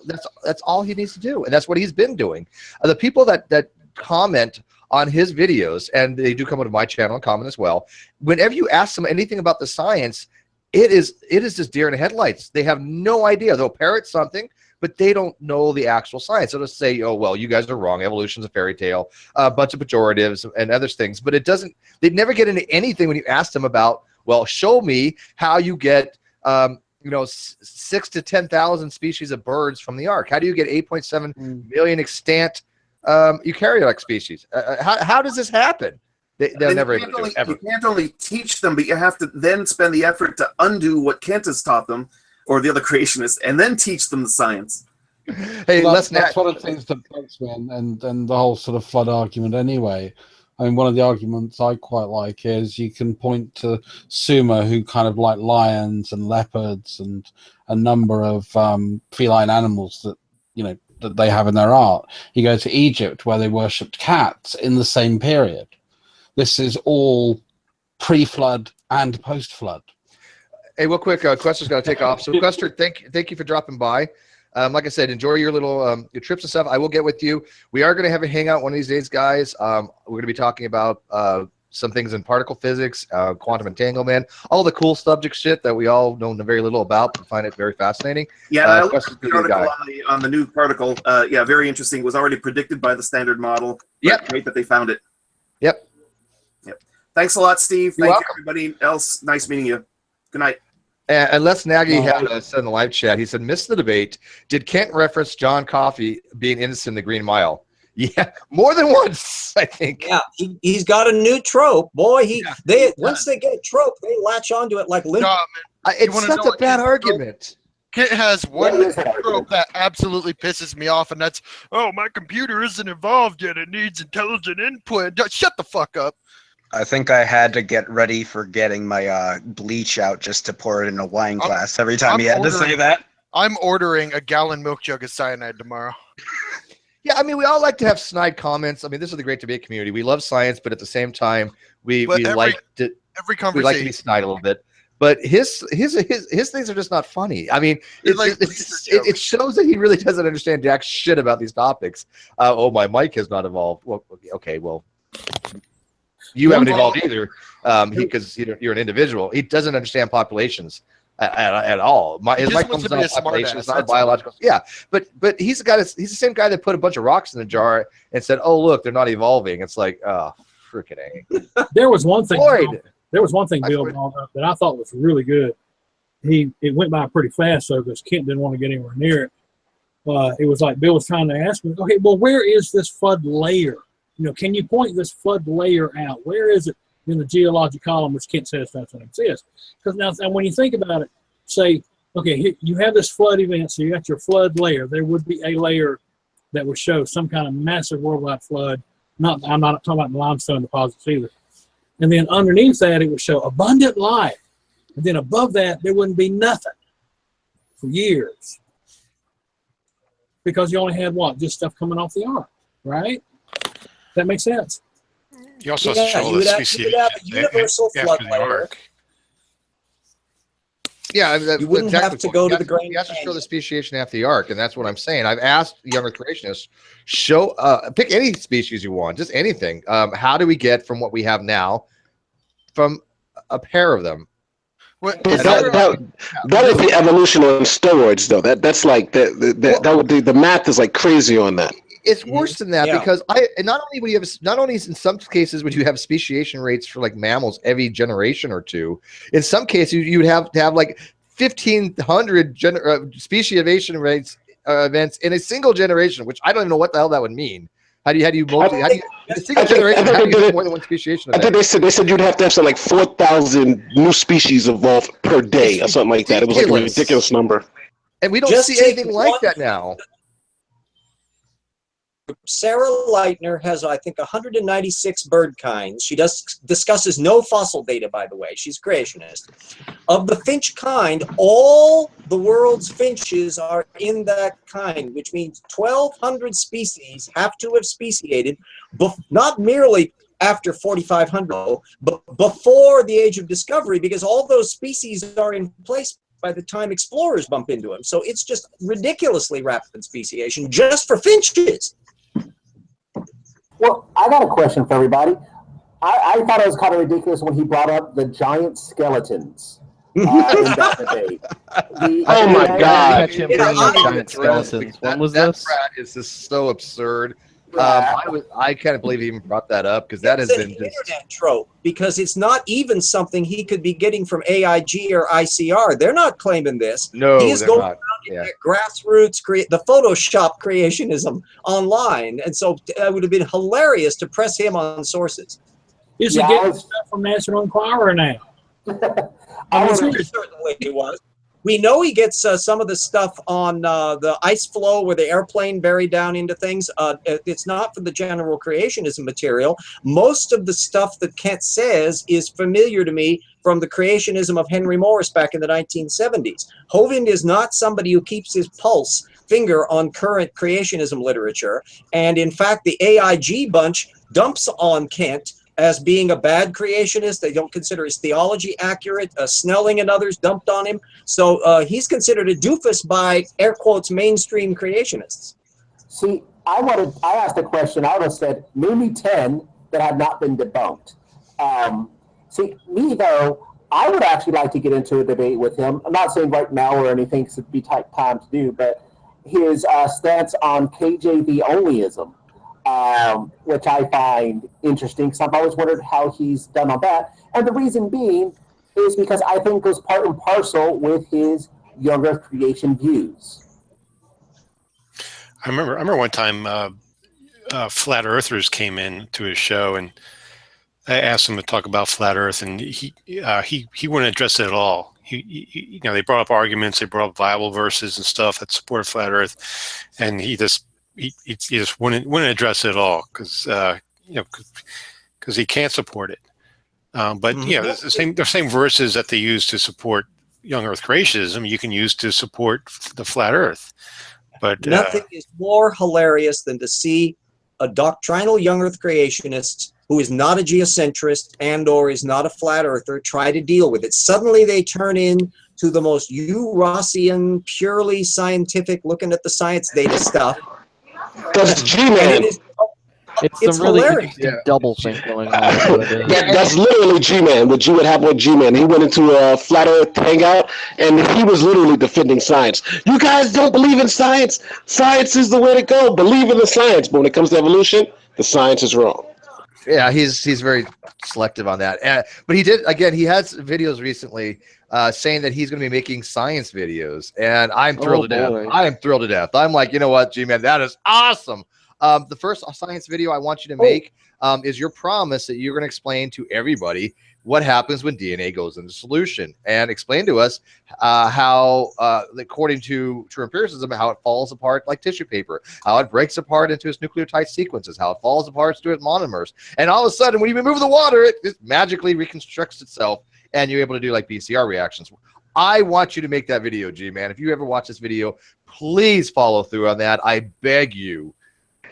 all he needs to do. And that's what he's been doing. The people that comment on his videos, and they do come onto my channel and comment as well, whenever you ask them anything about the science, it is just deer in the headlights. They have no idea. They'll parrot something, but they don't know the actual science. They'll just say, oh, well, you guys are wrong. Evolution's a fairy tale, a bunch of pejoratives and other things. But they never get into anything when you ask them about, well, show me how you get, 6 to 10,000 species of birds from the ark. How do you get 8.7 million extant eukaryotic species? How does this happen? They'll never able to do it, ever. You can't only teach them, but you have to then spend the effort to undo what Kent has taught them, or the other creationists, and then teach them the science. Hey, that's one of the things that bugs me, and the whole sort of flood argument anyway. I mean, one of the arguments I quite like is you can point to Sumer, who kind of like lions and leopards and a number of feline animals that they have in their art. You go to Egypt, where they worshipped cats in the same period. This is all pre-flood and post-flood. Hey, real quick, Quester's got to take off. So, Quester, thank you for dropping by. Like I said, enjoy your little your trips and stuff. I will get with you. We are going to have a hangout one of these days, guys. We're going to be talking about some things in particle physics, quantum entanglement, all the cool subject shit that we all know very little about but find it very fascinating. Yeah, I looked at the article on the new particle. Yeah, very interesting. It was already predicted by the standard model. Yep. Great that they found it. Yep. Thanks a lot, Steve. You're Thank welcome. you, everybody else. Nice meeting you. Good night. And Les Nagy had said in the live chat, he said, missed the debate. Did Kent reference John Coffey being innocent in the Green Mile? Yeah, more than once, I think. Yeah, he's got a new trope. Boy, once they get a trope, they latch onto it like limp. It's such a bad argument. Kent has one That is an trope argument. that absolutely pisses me off, and that's, oh, my computer isn't evolved yet. It needs intelligent input. Shut the fuck up. I think I had to get ready for getting my bleach out just to pour it in a wine glass every time he had to say that. I'm ordering a gallon milk jug of cyanide tomorrow. Yeah, I mean, we all like to have snide comments. I mean, this is the great debate community. We love science, but at the same time, we like to every we conversation. like to be snide a little bit. But his things are just not funny. I mean, it shows that he really doesn't understand jack shit about these topics. Oh, my mic has not evolved. Well, okay, well, you haven't evolved either, because you're an individual. He doesn't understand populations at all. His mic comes out population. It's not biological. Yeah, but he's the same guy that put a bunch of rocks in the jar and said, "Oh, look, they're not evolving." It's like, oh, freaking A. There was one thing. Floyd. There was one thing Bill brought up that I thought was really good. It went by pretty fast, though, because Kent didn't want to get anywhere near it. It was like Bill was trying to ask me, okay, well, where is this flood layer? Can you point this flood layer out? Where is it in the geologic column, which Kent says doesn't exist? Because now, when you think about it, say, okay, you have this flood event, so you got your flood layer. There would be a layer that would show some kind of massive worldwide flood. I'm not talking about the limestone deposits either. And then underneath that, it would show abundant life. And then above that, there wouldn't be nothing for years. Because you only had what? Just stuff coming off the ark, right? That makes sense. You also show the species universal flood layer. Yeah, you wouldn't have to go to the Grand Canyon. You have to show the speciation after the ark, and that's what I'm saying. I've asked younger creationists, pick any species you want, just anything. How do we get from what we have now, from a pair of them? That is the evolution on steroids, though. That's like that would be the math is like crazy on that. It's worse than that because not only in some cases would you have speciation rates for like mammals every generation or two. In some cases you would have to have like 1,500 speciation rates events in a single generation, which I don't even know what the hell that would mean. How do you a single generation? How do you get more than one speciation event? I think they said you'd have to have something like 4,000 new species evolve per day or something like that. It was like a ridiculous number. And we don't see anything like that now. Sarah Leitner has, I think, 196 bird kinds. She discusses no fossil data, by the way. She's a creationist. Of the finch kind, all the world's finches are in that kind, which means 1,200 species have to have speciated, not merely after 4,500, but before the age of discovery, because all those species are in place by the time explorers bump into them. So it's just ridiculously rapid speciation just for finches. Well, I got a question for everybody. I thought it was kind of ridiculous when he brought up the giant skeletons in that debate. Oh my God! Giant skeletons. When was this? That is just so absurd. I can't believe he even brought that up because that has been just internet trope. Because it's not even something he could be getting from AIG or ICR. They're not claiming this. No, he is they're going not. around in grassroots the Photoshop creationism online, and so it would have been hilarious to press him on sources. Is he getting stuff from National Enquirer now? Certainly he was. We know he gets some of the stuff on the ice flow where the airplane buried down into things. It's not for the general creationism material. Most of the stuff that Kent says is familiar to me from the creationism of Henry Morris back in the 1970s. Hovind is not somebody who keeps his finger on current creationism literature. And in fact, the AIG bunch dumps on Kent as being a bad creationist. They don't consider his theology accurate. Snelling and others dumped on him. So he's considered a doofus by, air quotes, mainstream creationists. See, I asked a question. I would have said, name me 10 that have not been debunked. See, me, though, I would actually like to get into a debate with him. I'm not saying right now or anything because it'd be tight time to do, but his stance on KJV onlyism. Which I find interesting because I've always wondered how he's done on that. And the reason being is because I think it goes part and parcel with his younger creation views. I remember one time flat earthers came in to his show, and I asked him to talk about flat Earth, and he wouldn't address it at all. they brought up arguments, they brought up Bible verses and stuff that support flat Earth, and he just wouldn't address it at all because he can't support it. But the same verses that they use to support young Earth creationism, you can use to support the flat Earth. But nothing is more hilarious than to see a doctrinal young Earth creationist who is not a geocentrist and or is not a flat earther try to deal with it. Suddenly they turn in to the most Rossian, purely scientific, looking at the science data stuff. That's G-Man. It's some really interesting double think going on. That's literally G-Man. What you would have with G-Man. He went into a flat Earth hangout, and he was literally defending science. You guys don't believe in science. Science is the way to go. Believe in the science. But when it comes to evolution, the science is wrong. Yeah, he's very selective on that. But he did, again, he has videos recently saying that he's going to be making science videos, and I'm thrilled to death. I am thrilled to death. I'm like, you know what, G-Man, that is awesome. The first science video I want you to make is your promise that you're going to explain to everybody what happens when DNA goes into solution, and explain to us how, according to true empiricism, how it falls apart like tissue paper, how it breaks apart into its nucleotide sequences, how it falls apart to its monomers, and all of a sudden, when you remove the water, it magically reconstructs itself, and you're able to do like BCR reactions. I want you to make that video, G-Man. If you ever watch this video, please follow through on that. I beg you.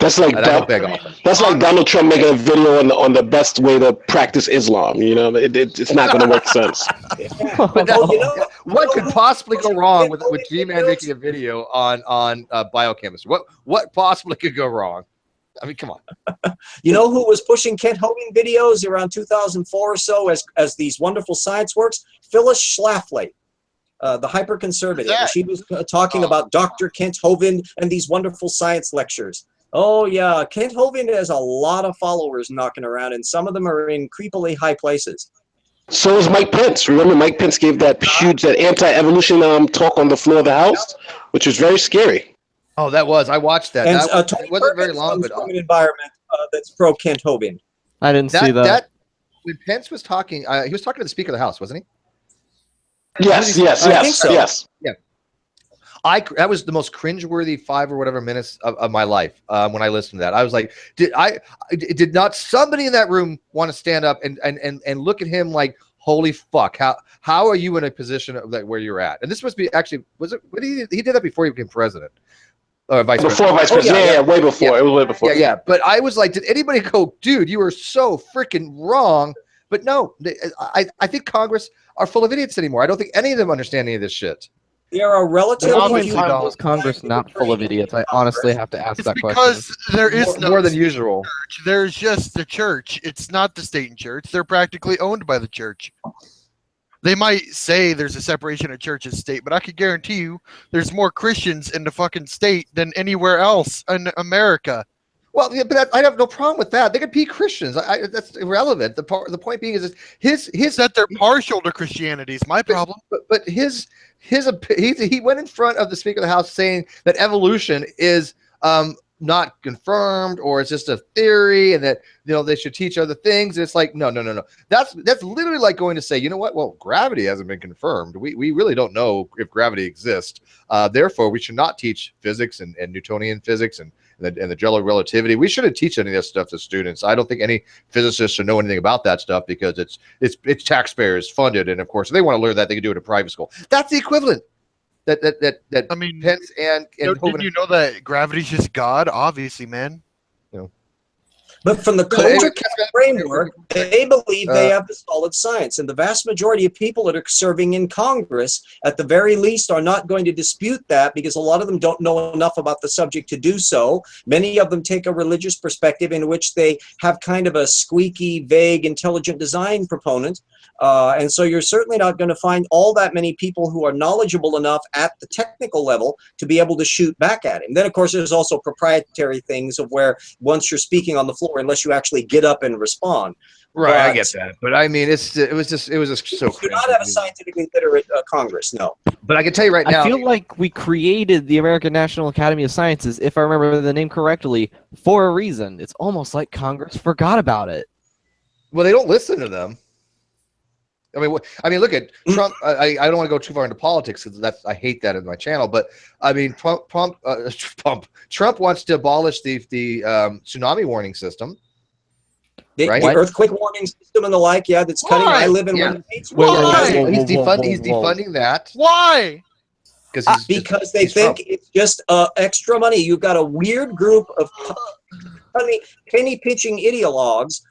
That's like Donald Trump making a video on the best way to practice Islam. You know, it's not going to make sense. What could possibly go wrong with G-Man making a video on biochemistry? What possibly could go wrong? I mean, come on. You know who was pushing Kent Hovind videos around 2004 or so as these wonderful science works? Phyllis Schlafly. The hyper-conservative. She was talking about Dr. Kent Hovind and these wonderful science lectures. Oh, yeah. Kent Hovind has a lot of followers knocking around, and some of them are in creepily high places. So is Mike Pence. Remember, Mike Pence gave that huge anti-evolution talk on the floor of the House, which was very scary. Oh, that was. I watched that. And it wasn't very long, but an environment that's pro-Kent Hovind. I didn't see that. When Pence was talking, he was talking to the Speaker of the House, wasn't he? Yes. I think so. Yes. Yeah. That was the most cringeworthy 5 or whatever minutes of my life when I listened to that. I was like, did not somebody in that room want to stand up and look at him like, holy fuck, how are you in a position of that where you're at? And this must be actually, was it? He did that before he became president. Vice president. Yeah, way before. Yeah. It was way before. Yeah. But I was like, did anybody go, dude, you are so freaking wrong? But no, I think Congress are full of idiots anymore. I don't think any of them understand any of this shit. There are relatively few. Was Congress not full of idiots? I honestly have to ask that question. Because there is more than usual. Church. There's just the church. It's not the state and church. They're practically owned by the church. They might say there's a separation of church and state, but I could guarantee you there's more Christians in the fucking state than anywhere else in America. Well, yeah, but I have no problem with that. They could be Christians. That's irrelevant. The point being is his that they're partial to Christianity is my problem. But he went in front of the Speaker of the House saying that evolution is not confirmed, or it's just a theory, and that they should teach other things. And it's like no. That's literally like going to say, you know what? Well, gravity hasn't been confirmed. We really don't know if gravity exists. Therefore, we should not teach physics and Newtonian physics and the general relativity. We shouldn't teach any of this stuff to students. I don't think any physicists should know anything about that stuff because it's taxpayers funded, and of course, if they want to learn that, they can do it in private school. That's the equivalent. That I mean, Pence and did you know that gravity's just God? Obviously, man. But from the culture framework, they believe they have the solid science. And the vast majority of people that are serving in Congress, at the very least, are not going to dispute that, because a lot of them don't know enough about the subject to do so. Many of them take a religious perspective in which they have kind of a squeaky, vague, intelligent design proponent. And so you're certainly not going to find all that many people who are knowledgeable enough at the technical level to be able to shoot back at him. Then, of course, there's also proprietary things of where once you're speaking on the floor, unless you actually get up and respond. Right, I get that. But I mean, it was just so you do not have a scientifically literate Congress, no. But I can tell you right now, I feel like we created the American National Academy of Sciences, if I remember the name correctly, for a reason. It's almost like Congress forgot about it. Well, they don't listen to them. I mean, look at Trump. I don't want to go too far into politics because I hate that in my channel. But I mean, Trump wants to abolish the tsunami warning system. The Right? earthquake warning system and the like, yeah, that's cutting. I live in one of the states. He's defunding that. Why? Because they think it's just extra money. You've got a weird group of penny pinching ideologues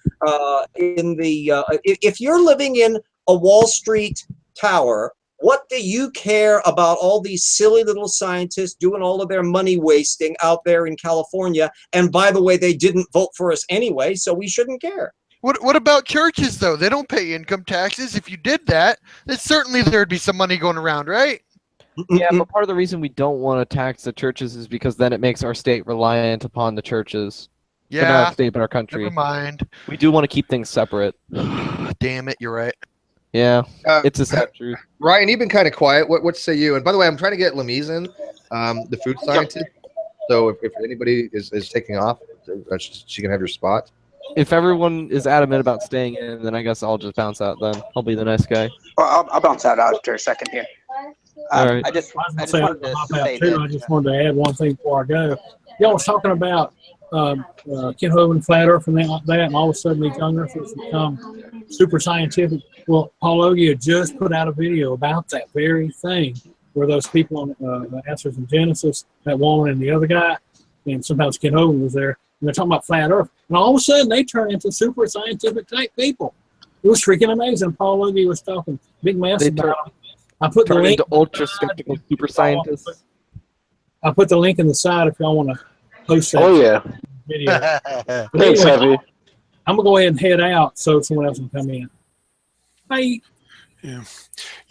in the. If you're living in a Wall Street tower, what do you care about all these silly little scientists doing all of their money wasting out there in California? And by the way, they didn't vote for us anyway, so we shouldn't care. What about churches, though? They don't pay income taxes. If you did that, then certainly there'd be some money going around, right? Yeah, but part of the reason we don't want to tax the churches is because then it makes our state reliant upon the churches. Yeah. But not our state, but our country. Never mind. We do want to keep things separate. Damn it, you're right. Yeah, it's a sad truth. Ryan, you've been kind of quiet. What say you? And by the way, I'm trying to get Lamise in, the food scientist. So if anybody is taking off, she can have your spot. If everyone is adamant about staying in, then I guess I'll just bounce out then. I'll be the nice guy. Well, I'll bounce out after a second here. All right. I just wanted to say too. I just wanted to add one thing before I go. Y'all was talking about Ken Hovind, flat earth, and that, and all of a sudden these young earthers become super scientific. Well, Paul Ogia just put out a video about that very thing, where those people on the Answers in Genesis, that woman and the other guy, and sometimes Ken Hovind was there, and they're talking about flat earth, and all of a sudden they turn into super scientific type people. It was freaking amazing. Paul Ogia was talking big mess about it. I put the link into ultra skeptical super scientists. I put the link in the side if y'all want to post that. Oh yeah. Video. Thanks, Heavy. I'm gonna go ahead and head out so someone else can come in. Bye. Yeah.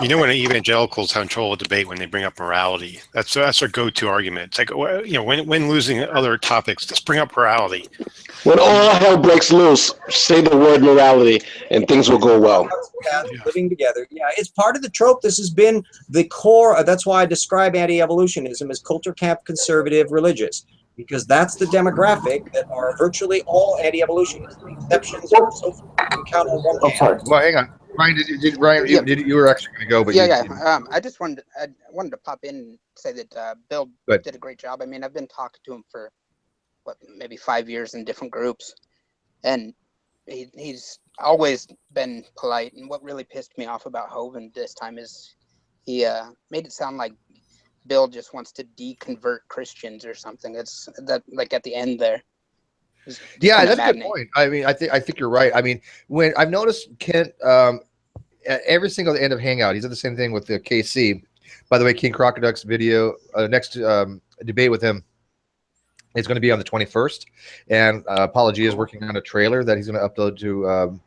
You know, when evangelicals have trouble with debate when they bring up morality, that's their go-to argument. It's like, when losing other topics, just bring up morality. When all hell breaks loose, say the word morality, and things will go well. Living together. Yeah, it's part of the trope. This has been the core. That's why I describe anti-evolutionism as culture camp conservative religious, because that's the demographic that are virtually all anti-evolutionists. The exceptions are so few you can count on one hand. Well, hang on. Ryan, you were actually going to go, but I just wanted to pop in and say that Bill did a great job. I mean, I've been talking to him for maybe 5 years in different groups, and he's always been polite. And what really pissed me off about Hovind this time is he made it sound like Bill just wants to deconvert Christians or something. It's that, like, at the end there. Yeah, that's a good point. I mean, I think you're right. I mean, when I've noticed Kent at every single end of Hangout, he did the same thing with the KC. By the way, King Crocoduck's video, next debate with him is going to be on the 21st, and Apologia is working on a trailer that he's going to upload to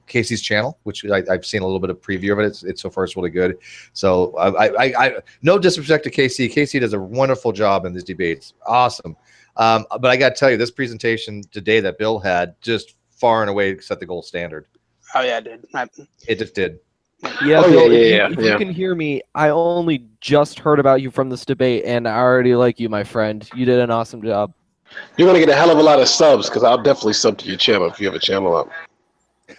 Casey's channel, which I've seen a little bit of preview of it. It's so far it's really good. So I no disrespect to Casey. Casey does a wonderful job in these debates. Awesome. But I got to tell you, this presentation today that Bill had just far and away set the gold standard. Oh yeah, it did. It just did. Yeah, Bill, if you can hear me, I only just heard about you from this debate, and I already like you, my friend. You did an awesome job. You're going to get a hell of a lot of subs, because I'll definitely sub to your channel if you have a channel up.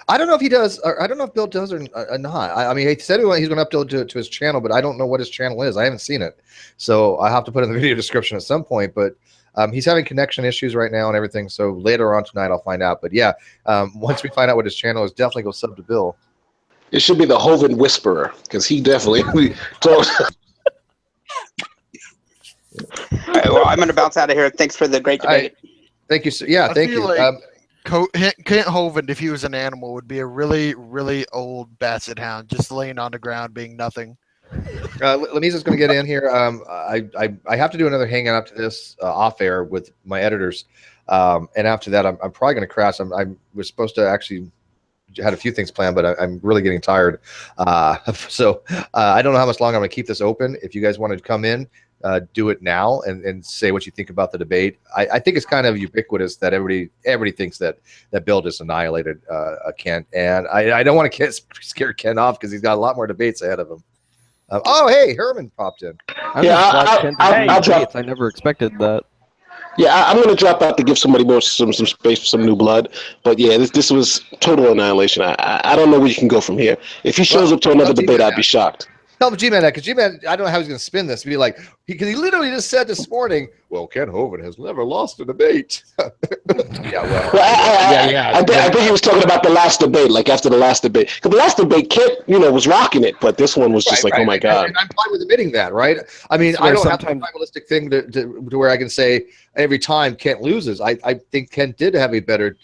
I don't know if he does, or I don't know if Bill does or not. I mean, he said he's going to upload to his channel, but I don't know what his channel is. I haven't seen it. So I have to put it in the video description at some point, but he's having connection issues right now and everything. So later on tonight, I'll find out. But yeah, once we find out what his channel is, definitely go sub to Bill. It should be the Hovind Whisperer, because he definitely talks. All right, well, I'm going to bounce out of here. Thanks for the great debate. Thank you. Yeah, thank you. Like Kent Hovind, if he was an animal, would be a really, really old basset hound, just laying on the ground, being nothing. Lamisa's going to get in here. I have to do another hangout after this off air with my editors, and after that, I'm probably going to crash. We're supposed to actually had a few things planned, but I'm really getting tired. So I don't know how much longer I'm going to keep this open. If you guys wanted to come in, do it now and say what you think about the debate. I think it's kind of ubiquitous that everybody thinks that Bill just annihilated Kent, and I don't want to scare Kent off because he's got a lot more debates ahead of him. Oh, hey, Herman popped in. I never expected that. Yeah, I'm going to drop out to give somebody more some space for some new blood. But yeah, this was total annihilation. I don't know where you can go from here. If he shows up to another debate, I'd be shocked. Tell G-Man that, because G-Man, I don't know how he's going to spin this. Be like, because he literally just said this morning, well, Ken Hovind has never lost a debate. Yeah, well, I think he was talking about the last debate, like after the last debate. Because the last debate, Kent, was rocking it, but this one was just oh my God. And I'm fine with admitting that, right? I mean, I don't have the tribalistic thing to where I can say every time Kent loses. I think Kent did have a better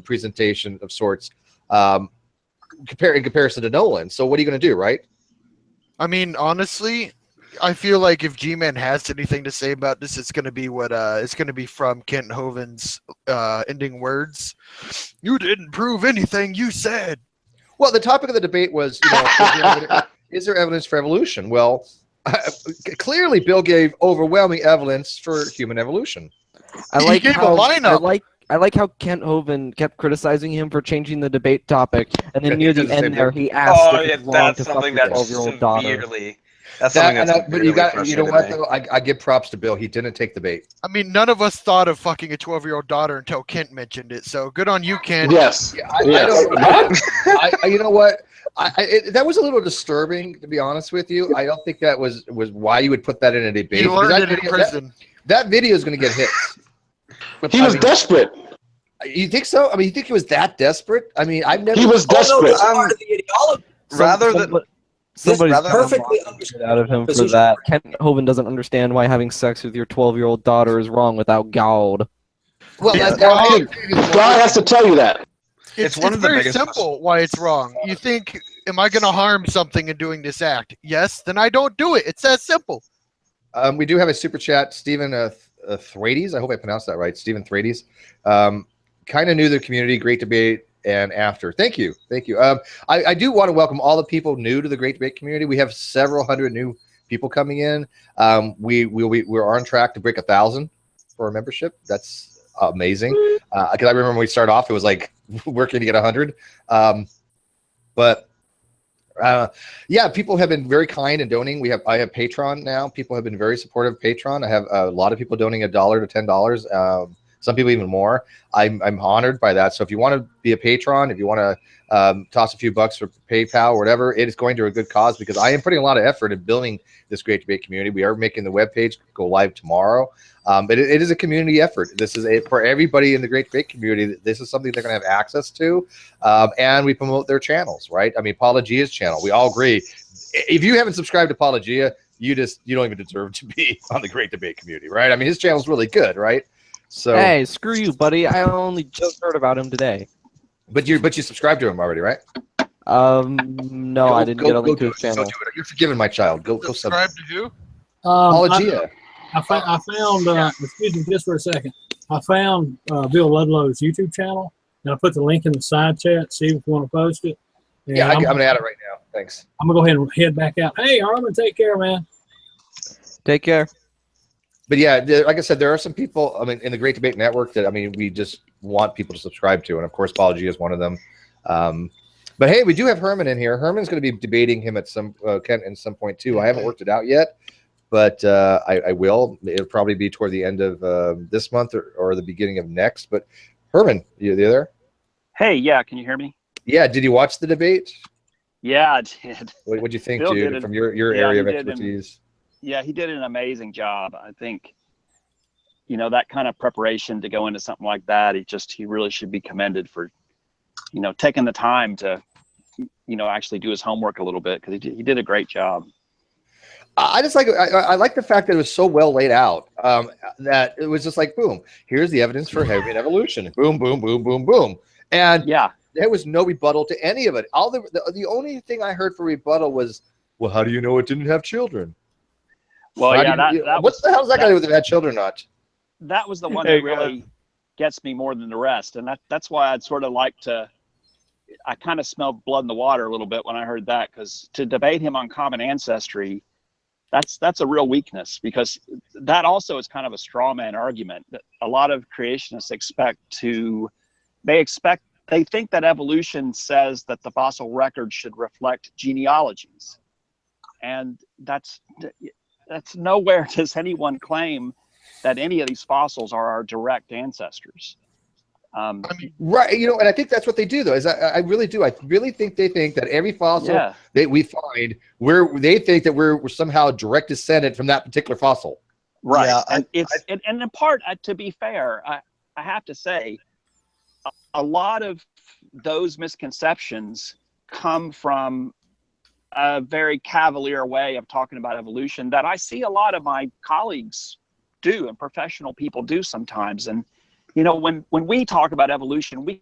presentation of sorts in comparison to Nolan. So what are you going to do, right? I mean, honestly, I feel like if G-Man has anything to say about this, it's going to be it's going to be from Kent Hovind's ending words. You didn't prove anything you said. Well, the topic of the debate was, is there evidence for evolution? Well, clearly Bill gave overwhelming evidence for human evolution. I like how Kent Hovind kept criticizing him for changing the debate topic, and then near the end there, he asked if it's wrong to fuck your 12-year-old daughter. That's something that's but you know what though? I give props to Bill. He didn't take the bait. I mean, none of us thought of fucking a 12-year-old daughter until Kent mentioned it. So good on you, Kent. Yes. You know what? That was a little disturbing, to be honest with you. I don't think that was why you would put that in a debate. You learned it in prison. That video is going to get hits. He was desperate. You think so? I mean, you think he was that desperate? I mean, I've never. He was desperate. Part of the ideology. Somebody's perfectly out of him for that. Kent Hovind doesn't understand why having sex with your 12-year-old daughter is wrong without galled. Well, God has to tell you that. It's one of the very simple why it's wrong. You think, am I going to harm something in doing this act? Yes, then I don't do it. It's that simple. We do have a super chat, Stephen Thrades. I hope I pronounced that right. Stephen Thrades. Kind of new to the community. Great debate and after. Thank you. I do want to welcome all the people new to the Great Debate community. We have several hundred new people coming in. We're on track to break 1,000 for our membership. That's amazing. Because I remember when we started off, it was like working to get 100. Yeah, people have been very kind in donating. I have Patreon now. People have been very supportive of Patreon. I have a lot of people donating $1 to $10. Some people even more. I'm honored by that. So if you want to be a patron, if you want to toss a few bucks for PayPal or whatever, it is going to a good cause, because I am putting a lot of effort in building this Great Debate community. We are making the webpage go live tomorrow. But it is a community effort. This is for everybody in the Great Debate community. This is something they're going to have access to. And we promote their channels, right? I mean, Pelagia's channel, we all agree. If you haven't subscribed to Pelagia, you don't even deserve to be on the Great Debate community, right? I mean, his channel's really good, right? So hey, screw you, buddy. I only just heard about him today. But you subscribed to him already, right? No, I didn't get a link to his channel. Go do it. You're forgiven, my child. Go subscribe to who? Pelagia. I found excuse me just for a second. I found Bill Ludlow's YouTube channel, and I put the link in the side chat. See if you want to post it. And yeah, I'm gonna add it right now. Thanks. I'm gonna go ahead and head back out. Hey, Harmon, take care, man. Take care. But yeah, like I said, there are some people, I mean, in the Great Debate Network that, I mean, we just want people to subscribe to. And of course, Pelagia is one of them. But hey, we do have Herman in here. Herman's going to be debating him at Kent at some point too. I haven't worked it out yet, but I will. It'll probably be toward the end of this month or the beginning of next. But Herman, you there? Hey, yeah. Can you hear me? Yeah. Did you watch the debate? Yeah, I did. What'd you think, dude, from your area of expertise? Yeah, he did an amazing job. I think, that kind of preparation to go into something like that, he really should be commended for, taking the time to, actually do his homework a little bit, because he did a great job. I just I like the fact that it was so well laid out, that it was just like, boom, here's the evidence for Hovind evolution. Boom, boom, boom, boom, boom. And yeah, there was no rebuttal to any of it. The only thing I heard for rebuttal was, well, how do you know it didn't have children? Well, yeah, what the hell is that guy with it had children or not? That was the one that really gets me more than the rest, and that's why I'd sort of like to. I kind of smelled blood in the water a little bit when I heard that, because to debate him on common ancestry, that's a real weakness, because that also is kind of a straw man argument that a lot of creationists they think that evolution says that the fossil record should reflect genealogies, and that's nowhere does anyone claim that any of these fossils are our direct ancestors. Right, and I think that's what they do, though. I really do. I really think they think that every fossil that we find, they think that we're somehow direct descendant from that particular fossil. Right, and and in part, to be fair, I have to say, a lot of those misconceptions come from a very cavalier way of talking about evolution that I see a lot of my colleagues do and professional people do sometimes. And when we talk about evolution, we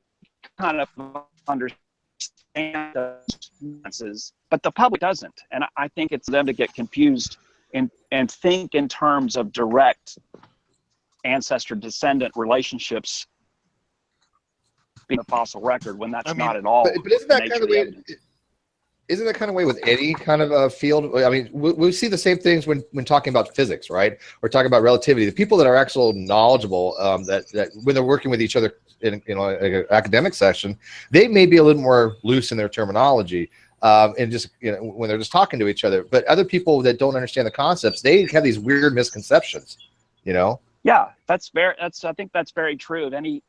kind of understand those nuances, but the public doesn't. And I think it's them to get confused and think in terms of direct ancestor-descendant relationships being a fossil record when that's not at all. But isn't that kind of way? Isn't that kind of way with any kind of field? I mean, we see the same things when talking about physics, right? We're talking about relativity. The people that are actually knowledgeable, that when they're working with each other in an academic session, they may be a little more loose in their terminology, and just when they're just talking to each other. But other people that don't understand the concepts, they have these weird misconceptions. Yeah, I think that's very true of any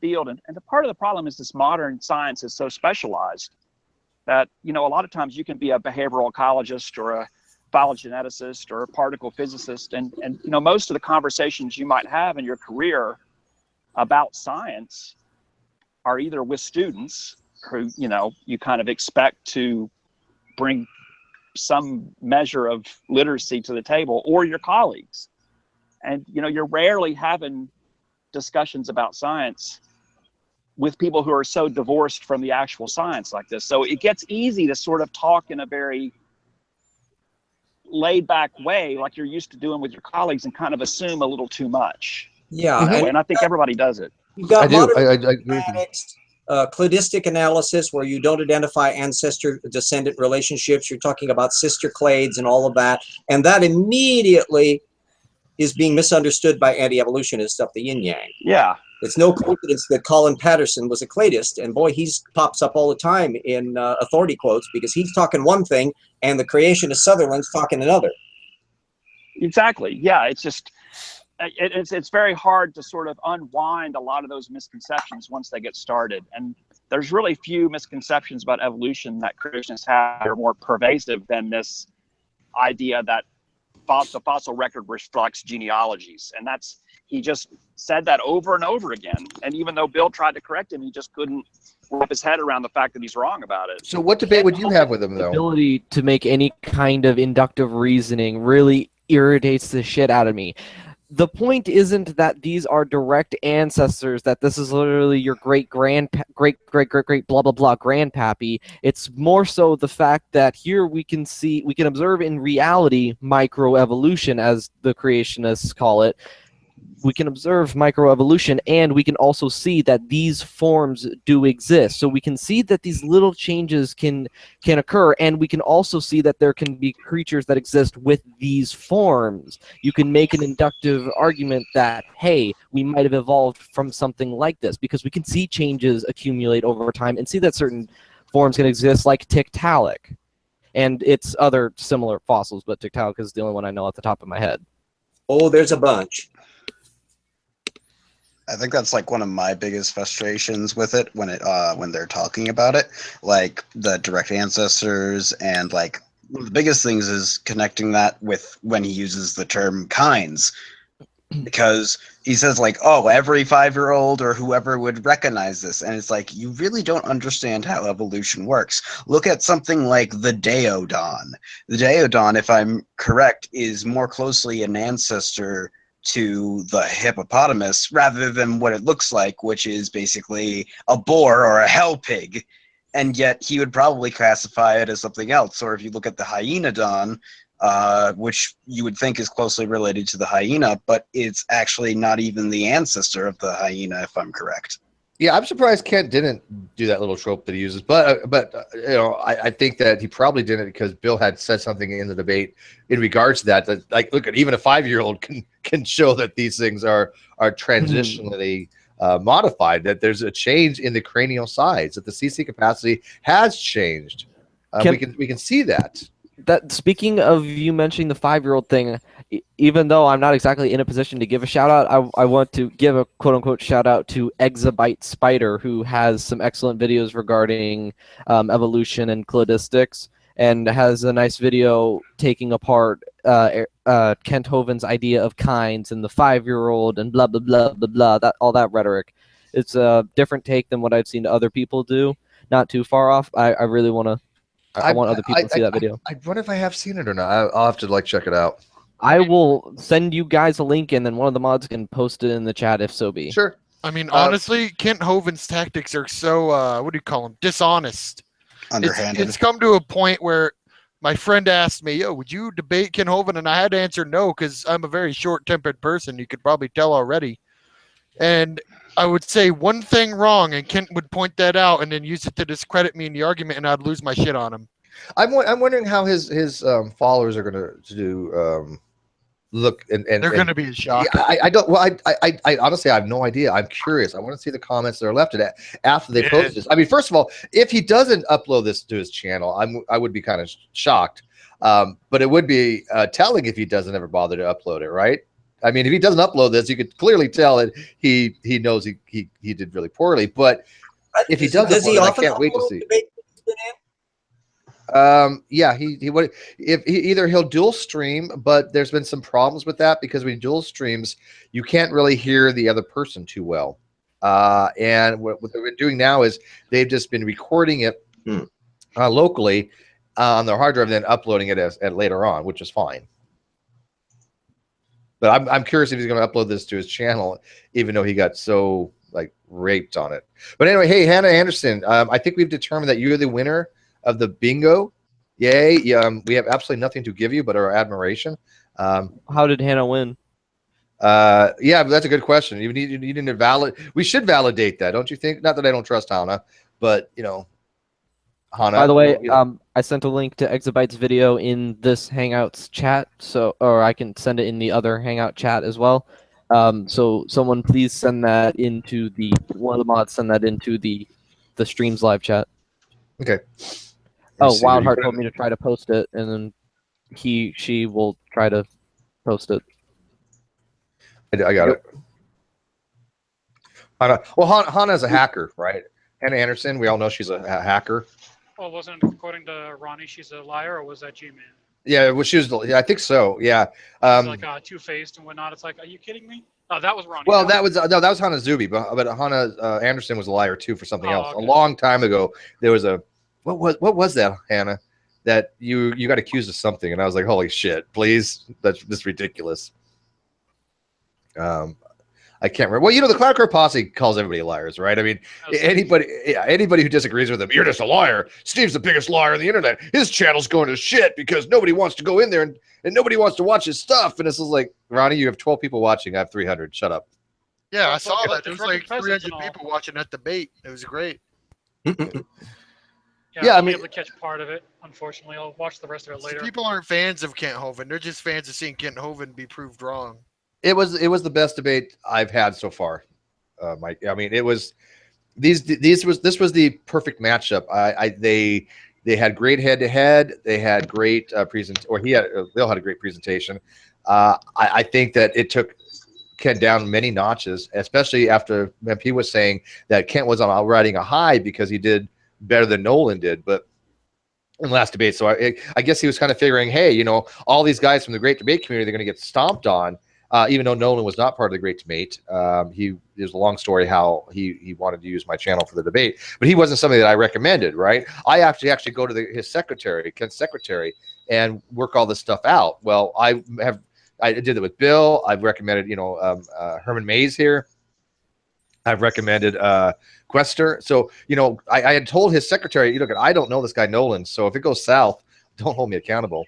field, and the part of the problem is this modern science is so specialized that a lot of times you can be a behavioral ecologist or a phylogeneticist or a particle physicist, and most of the conversations you might have in your career about science are either with students who you kind of expect to bring some measure of literacy to the table, or your colleagues, and you're rarely having discussions about science with people who are so divorced from the actual science like this. So it gets easy to sort of talk in a very laid back way, like you're used to doing with your colleagues, and kind of assume a little too much. Yeah. And I think everybody does it. You've got cladistic analysis where you don't identify ancestor-descendant relationships. You're talking about sister clades and all of that. And that immediately is being misunderstood by anti-evolutionists up the yin-yang. Yeah. It's no coincidence that Colin Patterson was a cladist, and boy, he pops up all the time in authority quotes because he's talking one thing and the creationist Sutherland's talking another. Exactly. Yeah, it's just it's very hard to sort of unwind a lot of those misconceptions once they get started. And there's really few misconceptions about evolution that creationists have that are more pervasive than this idea that the fossil record reflects genealogies, and he just said that over and over again. And even though Bill tried to correct him, he just couldn't wrap his head around the fact that he's wrong about it. So what debate would you have with him, though? The ability to make any kind of inductive reasoning really irritates the shit out of me. The point isn't that these are direct ancestors, that this is literally your great blah blah blah grandpappy. It's more so the fact that here we can observe in reality microevolution, as the creationists call it. We can observe microevolution, and we can also see that these forms do exist. So we can see that these little changes can occur, and we can also see that there can be creatures that exist with these forms. You can make an inductive argument that, hey, we might have evolved from something like this, because we can see changes accumulate over time and see that certain forms can exist, like Tiktaalik. And it's other similar fossils, but Tiktaalik is the only one I know off the top of my head. Oh, there's a bunch. I think that's like one of my biggest frustrations with it when they're talking about it, like the direct ancestors, and like one of the biggest things is connecting that with when he uses the term kinds, because he says like, oh, every 5-year-old or whoever would recognize this, and it's like, you really don't understand how evolution works. Look at something like the Daeodon. The Daeodon, if I'm correct, is more closely an ancestor to the hippopotamus rather than what it looks like, which is basically a boar or a hell pig, and yet he would probably classify it as something else. Or if you look at the hyenodon, which you would think is closely related to the hyena, but it's actually not even the ancestor of the hyena, if I'm correct. Yeah, I'm surprised Kent didn't do that little trope that he uses, but I think that he probably didn't because Bill had said something in the debate in regards to that like, look, even a 5-year-old can show that these things are transitionally modified, that there's a change in the cranial size, that the CC capacity has changed. We can see that. That speaking of you mentioning the 5-year-old thing, even though I'm not exactly in a position to give a shout out, I want to give a quote unquote shout out to Exabyte Spider, who has some excellent videos regarding evolution and cladistics, and has a nice video taking apart Kent Hovind's idea of kinds and the 5-year-old and blah blah blah blah blah. That all that rhetoric. It's a different take than what I've seen other people do. Not too far off. I really want to. I want other people to see that video. I wonder if I have seen it or not. I'll have to check it out. I will send you guys a link, and then one of the mods can post it in the chat if so be. Sure. I mean, honestly, Kent Hovind's tactics are so what do you call them? Dishonest. Underhanded. It's come to a point where my friend asked me, "Yo, would you debate Kent Hovind?" And I had to answer no because I'm a very short-tempered person. You could probably tell already. And I would say one thing wrong, and Kent would point that out, and then use it to discredit me in the argument, and I'd lose my shit on him. I'm wondering how his followers are going to do look and they're going to be in shock. Yeah, I don't. Well, I honestly I have no idea. I'm curious. I want to see the comments that are left after they post this. I mean, first of all, if he doesn't upload this to his channel, I would be kind of shocked. But it would be telling if he doesn't ever bother to upload it, right? I mean, if he doesn't upload this, you could clearly tell that he knows he did really poorly. But if he does upload it, I can't wait to see. Yeah, he would. If either he'll dual stream, but there's been some problems with that because when dual streams, you can't really hear the other person too well. And what they've been doing now is they've just been recording it locally on their hard drive, and then uploading it as later on, which is fine. But I'm curious if he's going to upload this to his channel, even though he got so raped on it. But anyway, hey, Hannah Anderson, I think we've determined that you're the winner of the bingo. Yay. We have absolutely nothing to give you but our admiration. How did Hannah win? Yeah, but that's a good question. You need to validate. We should validate that, don't you think? Not that I don't trust Hannah, but Hannah. By the way, I sent a link to Exabyte's video in this Hangouts chat, or I can send it in the other Hangout chat as well. So someone please send that into one of the mods. Send that into the stream's live chat. Okay. Wildheart told me to try to post it, and then she will try to post it. I got it. Hannah. Well, Hannah's a hacker, right? Hannah Anderson, we all know she's a hacker. Well, wasn't it, according to Ronnie, she's a liar, or was that G-Man? Yeah, well, she was. I think so. Yeah. She's like two-faced and whatnot. It's like, are you kidding me? Oh, that was Ronnie. Well, that was Hannah Zuby, but Hannah Anderson was a liar too for something else. Okay. A long time ago, there was a what was that, Hannah? That you got accused of something, and I was like, holy shit, please, that's just ridiculous. I can't remember. Well, the Cloud Core Posse calls everybody liars, right? I mean, anybody who disagrees with them, you're just a liar. Steve's the biggest liar on the internet. His channel's going to shit because nobody wants to go in there and nobody wants to watch his stuff. And this is like, Ronnie, you have 12 people watching. I have 300. Shut up. Yeah, I saw that. There was like 300 people watching that debate. It was great. Yeah, I'll be able to catch part of it. Unfortunately, I'll watch the rest of it later. People aren't fans of Kent Hovind. They're just fans of seeing Kent Hovind be proved wrong. It was the best debate I've had so far, Mike. I mean, it was this was the perfect matchup. They had great head-to-head. They had great Bill had a great presentation. I think that it took Kent down many notches, especially after MP was saying that Kent was riding a high because he did better than Nolan did, but in the last debate. So I guess he was kind of figuring, hey, all these guys from the great debate community, they're going to get stomped on. Even though Nolan was not part of the Great Debate, there's a long story how he wanted to use my channel for the debate, but he wasn't somebody that I recommended, right? I actually go to his secretary, Kent's secretary, and work all this stuff out. Well, I did it with Bill. I've recommended, Herman Mays here. I've recommended Quester. So, I had told his secretary, look, I don't know this guy Nolan, so if it goes south, don't hold me accountable.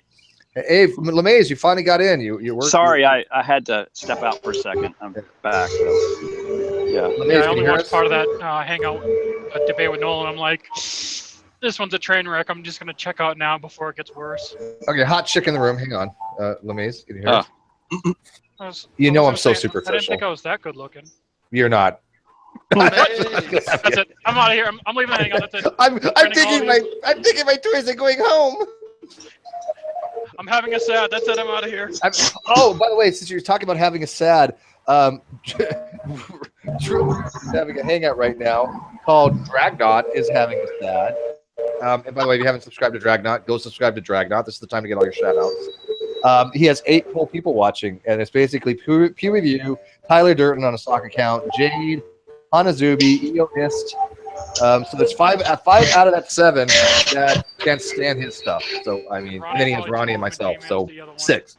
Hey, LeMays, you finally got in. You worked. Sorry, I had to step out for a second. I'm back. Yeah. I only watched part of that hangout debate with Nolan. I'm like, this one's a train wreck. I'm just going to check out now before it gets worse. Okay, hot chick in the room. Hang on. LeMays, can you hear us? I'm so superficial. I didn't think I was that good looking. You're not. That's it. I'm out of here. I'm leaving the hangout. That's it. I'm taking my toys and going home. I'm having a sad. That's it. I'm out of here. Oh, by the way, since you're talking about having a sad, True is having a hangout right now called Dragnaut is having a sad. And by the way, if you haven't subscribed to Dragnaut, go subscribe to Dragnaut. This is the time to get all your shout outs. He has 8 whole people watching, and it's basically Pew Review, Tyler Durton on a sock account, Jade, Hanazubi, Eonist. So there's 5 out of that 7 that can't stand his stuff. So I mean, and then he has Ronnie and myself. So 6.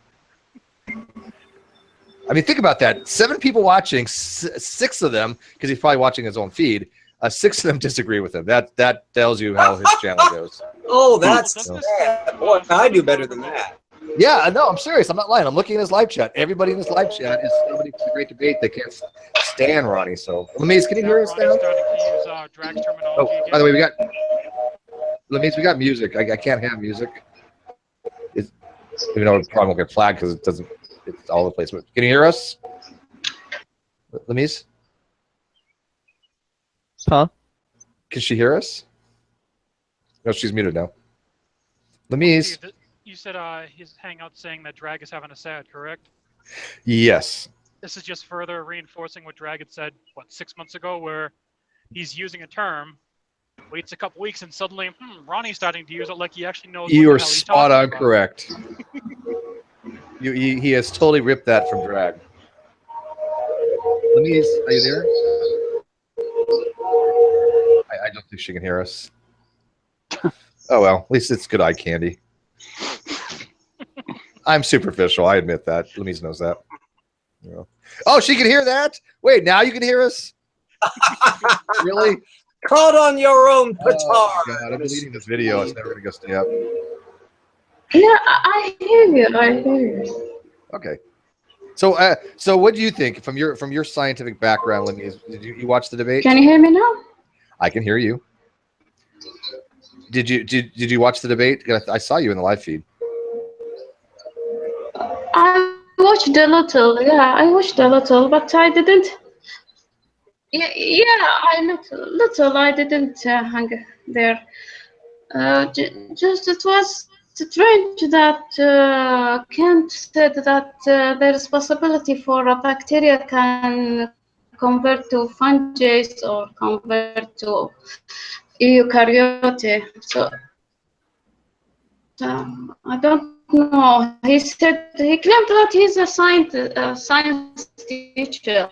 I mean, think about that. 7 people watching, 6 of them, because he's probably watching his own feed. 6 of them disagree with him. That tells you how his channel goes. Oh, that's sad. Boy, I do better than that. Yeah, no, I'm serious. I'm not lying. I'm looking at his live chat. Everybody in his live chat is somebody from the Great Debate. They can't stand Ronnie. So, Lamise, can you hear us now? Oh, by the way, we got Lamise. We got music. I can't have music. Even though it probably won't get flagged because it doesn't. It's all over the place. But can you hear us, Lamise? Huh? Can she hear us? No, she's muted now. Lamise. You said his hangout saying that Drag is having a sad, correct? Yes. This is just further reinforcing what Drag had said, 6 months ago, where he's using a term, waits a couple weeks, and suddenly, Ronnie's starting to use it like he actually knows. You what are the hell he's spot on talking about. correct. He has totally ripped that from Drag. Lamise, are you there? I don't think she can hear us. Oh well, at least it's good eye candy. I'm superficial. I admit that. Lamise knows that. Yeah. Oh, she can hear that? Wait, now you can hear us? Really? Caught on your own petard. Oh, God, I'm deleting this video. It's never going to go stay up. Yeah, I hear you. I hear you. Okay. So, so what do you think from your scientific background, Lamise? Did you watch the debate? Can you hear me now? I can hear you. Did you watch the debate? I saw you in the live feed. I watched a little. Yeah, I watched a little, but I didn't. Yeah, I little. I didn't hang there. Just it was strange that Kent said that there is possibility for a bacteria can convert to fungi or convert to eukaryote. So I don't know. He claimed that he's a science teacher.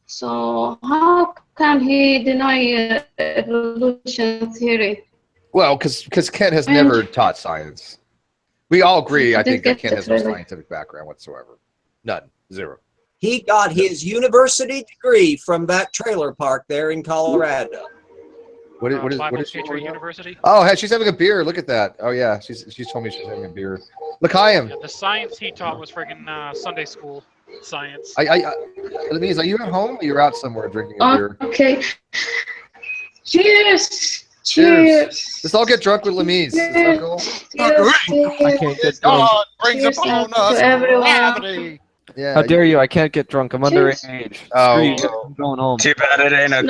So how can he deny evolution theory? Well, because Kent has never taught science. We all agree, I think, that Kent has no scientific background whatsoever. None. 0. He got his university degree from that trailer park there in Colorado. What is Bible she? Patriot University. Oh, she's having a beer. Look at that. Oh yeah, she's told me she's having a beer. Look, Yeah, the science he taught was friggin' Sunday school science. Lamise, are you at home or you're out somewhere drinking a beer? Okay. Cheers. Cheers. Let's all get drunk with Lamise. Is that cool? I can't get drunk. God brings upon us gravity. Yeah. How dare you? I can't get drunk. I'm underage. Oh, Screw you. I'm going home. Too bad it ain't a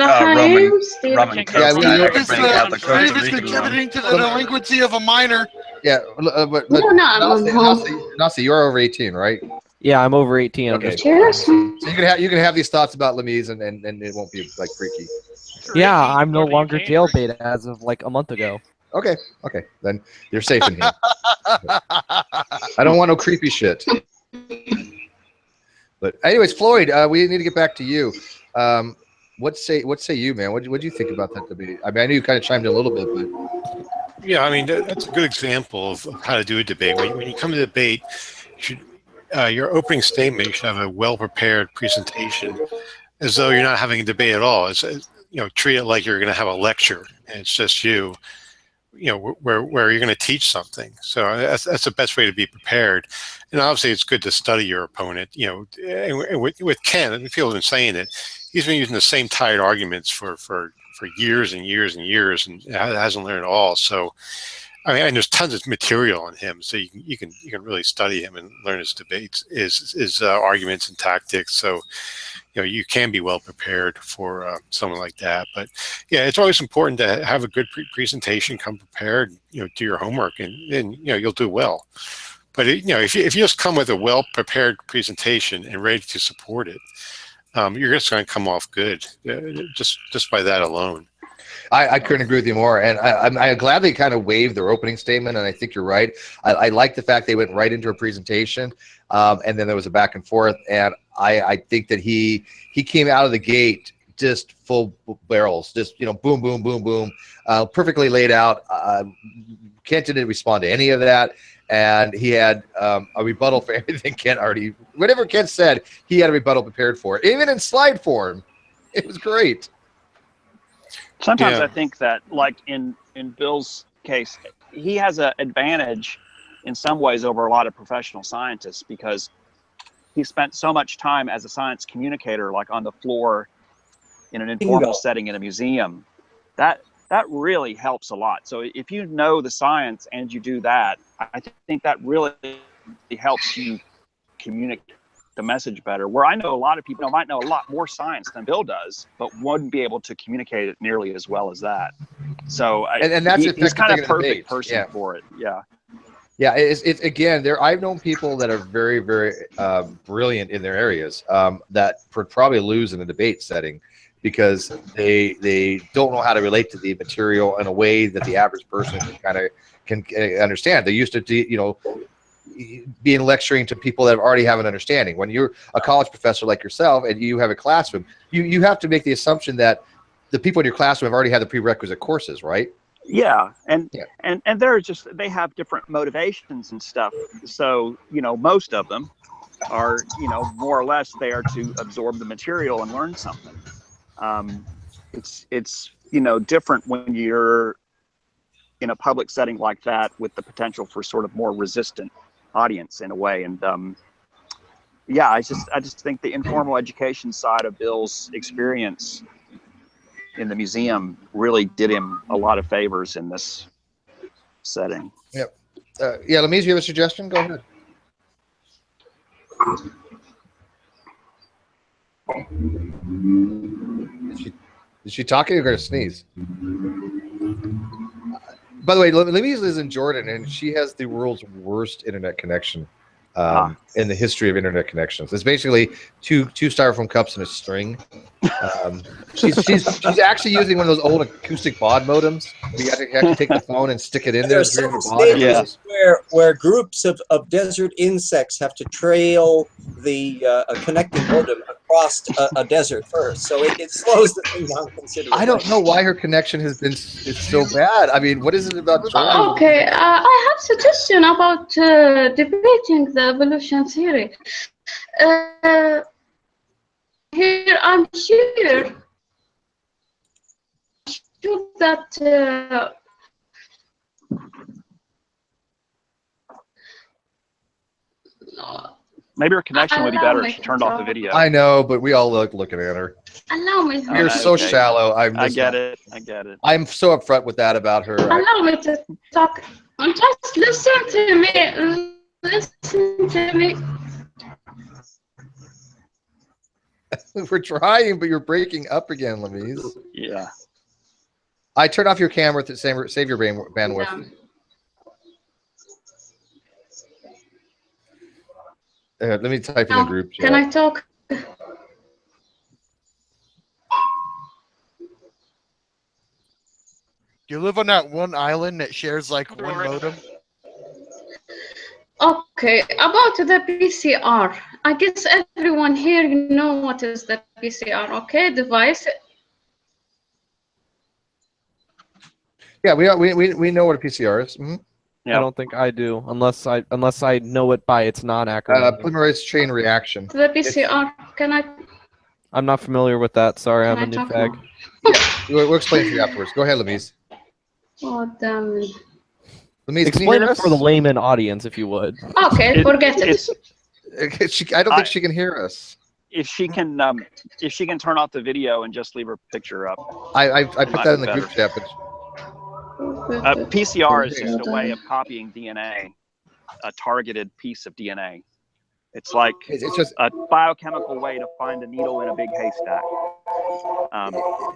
Roman Coke Yeah, guy that can bring out the Costa David's Rican rum. contributing to the delinquency of a minor. Yeah, but No. Nasi, you're over 18, right? Yeah, I'm over 18. Okay. Cheers. So you can have these thoughts about Lamise and it won't be like freaky. Yeah, I'm no longer jailbait as of like a month ago. Okay, then you're safe in here. I don't want no creepy shit. But anyways, Floyd, we need to get back to you. What say you, man? What do you think about that debate? I mean, I know you kind of chimed in a little bit, but Yeah, I mean, that's a good example of how to do a debate. When you come to debate, your opening statement, you should have a well-prepared presentation as though you're not having a debate at all. Treat it like you're going to have a lecture and it's just you where you're going to teach something. So that's the best way to be prepared. And obviously it's good to study your opponent. And with Ken, and people have been saying it, he's been using the same tired arguments for years and years and years and hasn't learned it all. So I mean, and there's tons of material on him, so you can really study him and learn his debates, his arguments and tactics. So, you can be well prepared for something like that. But yeah, it's always important to have a good presentation, come prepared, do your homework, and you'll do well. But if you just come with a well prepared presentation and ready to support it, you're just going to come off good, just by that alone. I couldn't agree with you more, and I'm glad they kind of waived their opening statement, and I think you're right. I like the fact they went right into a presentation, and then there was a back and forth, and I think that he came out of the gate just full barrels, just boom, boom, boom, boom, perfectly laid out. Kent didn't respond to any of that, and he had a rebuttal for everything whatever Kent said, he had a rebuttal prepared for it, even in slide form. It was great. Sometimes I think that, like in Bill's case, he has an advantage in some ways over a lot of professional scientists because he spent so much time as a science communicator, like on the floor in an informal setting in a museum. That really helps a lot. So if you know the science and you do that, I think that really helps you communicate the message better. Where I know a lot of people might know a lot more science than Bill does, but wouldn't be able to communicate it nearly as well as that. So and that's he's kind of perfect person for it. Yeah. Yeah, it's again, I've known people that are very, very brilliant in their areas that would probably lose in a debate setting because they don't know how to relate to the material in a way that the average person can understand. They're used to being lecturing to people that already have an understanding. When you're a college professor like yourself and you have a classroom, you have to make the assumption that the people in your classroom have already had the prerequisite courses, right? Yeah, and they have different motivations and stuff. So most of them are more or less there to absorb the material and learn something. It's different when you're in a public setting like that with the potential for sort of more resistant audience in a way. And I just think the informal education side of Bill's experience in the museum really did him a lot of favors in this setting. Yep. Lamise, you have a suggestion? Go ahead. Is she talking or going to sneeze? By the way, Lamise lives in Jordan, and she has the world's worst internet connection in the history of internet connections. It's basically two styrofoam cups and a string. She's actually using one of those old acoustic baud modems. You have to take the phone and stick it in there. There are several stages where groups of desert insects have to trail the connecting modem across a desert first, so it slows the thing down considerably. I don't know why her connection is so bad. I mean, what is it about Jordan? Okay, I have suggestion about debating the evolution theory. Here I'm sure that maybe her connection would be better if she turned off the video. I know, but we all looking at her. Allow me. You're so shallow. I get it. I'm so upfront with that about her. Allow me to talk. Just listen to me. Listen to me. We're trying, but you're breaking up again, Lamise. Yeah. I turned off your camera to save your bandwidth. Yeah. Let me type in the group chat. Can I talk? Do you live on that one island that shares like one modem? Okay, about the PCR. I guess everyone here know what is the PCR, okay? Device. Yeah, we know what a PCR is. Mm-hmm. Yeah. I don't think I do, unless I know it by its non-acronym. Polymerase chain reaction. The PCR. Can I? I'm not familiar with that. Sorry, I'm a new fag. We'll explain to you afterwards. Go ahead, Lamise. Oh, damn it. Lamise, explain it for the layman audience, if you would. Okay, forget it. I don't think she can hear us. If she can turn off the video and just leave her picture up. I put that in the group chat. But... PCR is just a way of copying DNA, a targeted piece of DNA. It's like it's just a biochemical way to find a needle in a big haystack.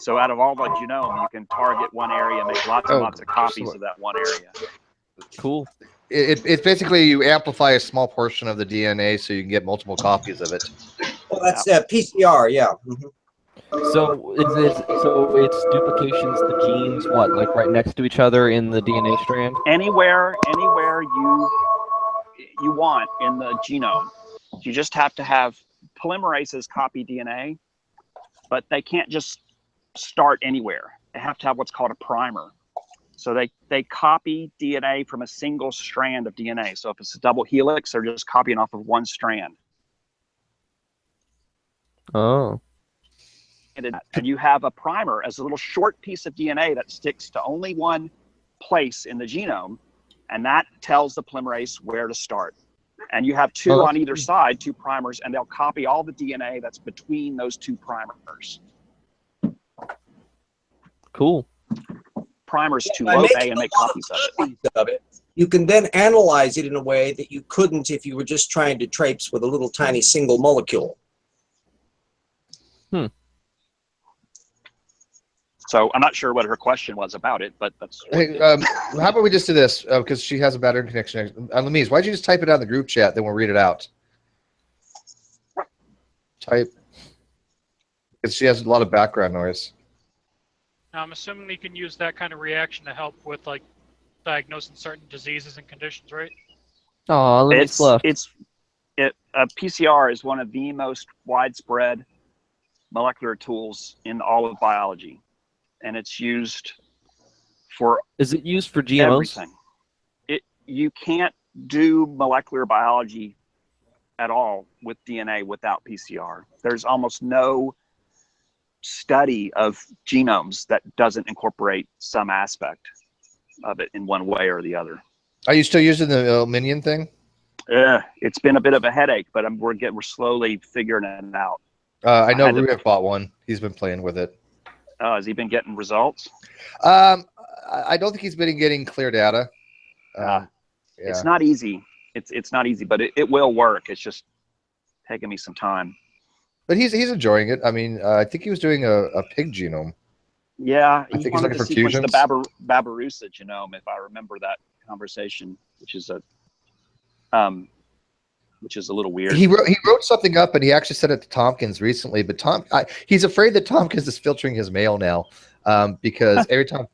So out of all the genome, you can target one area, make lots and lots of copies of that one area. Cool. It's basically you amplify a small portion of the DNA so you can get multiple copies of it. Well, that's PCR, yeah. Mm-hmm. So it's duplications the genes what, like right next to each other in the DNA strand? Anywhere you want in the genome. You just have to have polymerases copy DNA, but they can't just start anywhere. They have to have what's called a primer. So they copy DNA from a single strand of DNA. So if it's a double helix, they're just copying off of one strand. Oh. And you have a primer as a little short piece of DNA that sticks to only one place in the genome, and that tells the polymerase where to start. And you have two on either side, two primers, and they'll copy all the DNA that's between those two primers. Cool. Primers to load A and make copies of it. You can then analyze it in a way that you couldn't if you were just trying to traipse with a little tiny single molecule. So I'm not sure what her question was about it, but that's. Hey, how about we just do this because she has a better connection. Lamise, why'd you just type it out in the group chat? Then we'll read it out. Type, because she has a lot of background noise. Now, I'm assuming you can use that kind of reaction to help with like diagnosing certain diseases and conditions, right? Oh, PCR is one of the most widespread molecular tools in all of biology. And it's used for. Is it used for GMOs? Everything. You can't do molecular biology at all with DNA without PCR. There's almost no study of genomes that doesn't incorporate some aspect of it in one way or the other. Are you still using the Minion thing? It's been a bit of a headache, but we're slowly figuring it out. I know Ruhiv bought one. He's been playing with it. Has he been getting results? I don't think he's been getting clear data. Yeah. It's not easy. It's not easy, but it will work. It's just taking me some time. But he's enjoying it. I mean, I think he was doing a pig genome. Yeah, I think he's looking for sequence fusions. the Babirusa genome, if I remember that conversation, which is a little weird. He wrote something up, and he actually said it to Tompkins recently. But he's afraid that Tompkins is filtering his mail now, because every time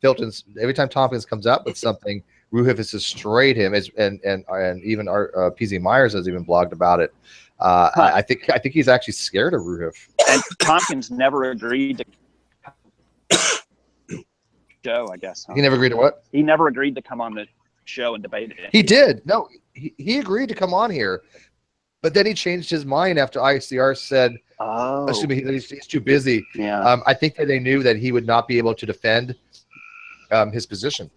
Tompkins comes out with something, Ruhiv has destroyed him, and even our PZ Myers has even blogged about it. I think he's actually scared of Ruhiv. And Tompkins never agreed to show, I guess. Huh? He never agreed to what? He never agreed to come on the show and debate it. He did. No, he agreed to come on here. But then he changed his mind after ICR said, assuming he's too busy. Yeah. I think that they knew that he would not be able to defend his position.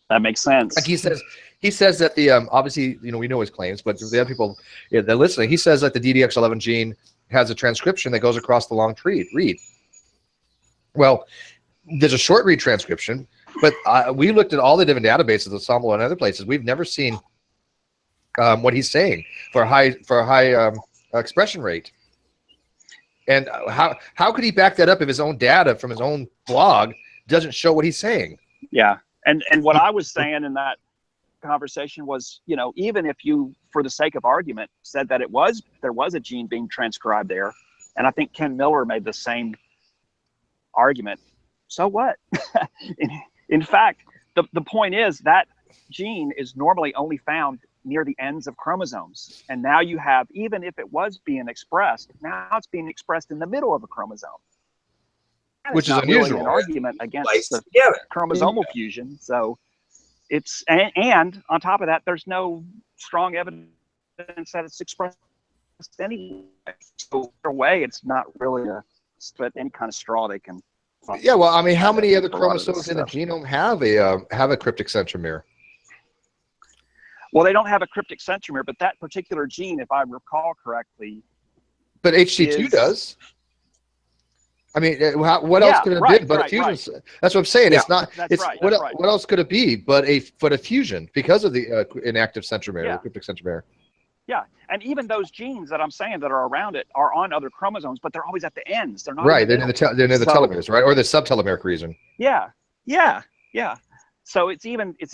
That makes sense. Like he says that the obviously, we know his claims, but the other people they're listening. He says that the DDX11 gene has a transcription that goes across the long read. Well, there's a short read transcription, but we looked at all the different databases, Ensemble and other places. We've never seen what he's saying for a high expression rate. And how could he back that up if his own data from his own blog doesn't show what he's saying? Yeah, and what I was saying in that conversation was, even if you, for the sake of argument, said that there was a gene being transcribed there, and I think Ken Miller made the same argument. So what? in fact, the point is that gene is normally only found near the ends of chromosomes. And now you have, even if it was being expressed, now it's being expressed in the middle of a chromosome. Which is unusual. Really an argument against the chromosomal fusion. So it's, and on top of that, there's no strong evidence that it's expressed anyway. So in a way, it's not really any kind of straw they can. Yeah, well, I mean, how many other chromosomes in the genome have a cryptic centromere? Well, they don't have a cryptic centromere, but that particular gene, if I recall correctly. But HT2 does. I mean, what else could it have been but a fusion? Right. That's what I'm saying. Yeah. It's not. What else could it be but a fusion because of the inactive centromere, the cryptic centromere? Yeah, and even those genes that I'm saying that are around it are on other chromosomes, but they're always at the ends. They're not Right. in the They're middle. near the telomeres, right, or the subtelomeric region. Yeah, yeah, yeah. So it's even if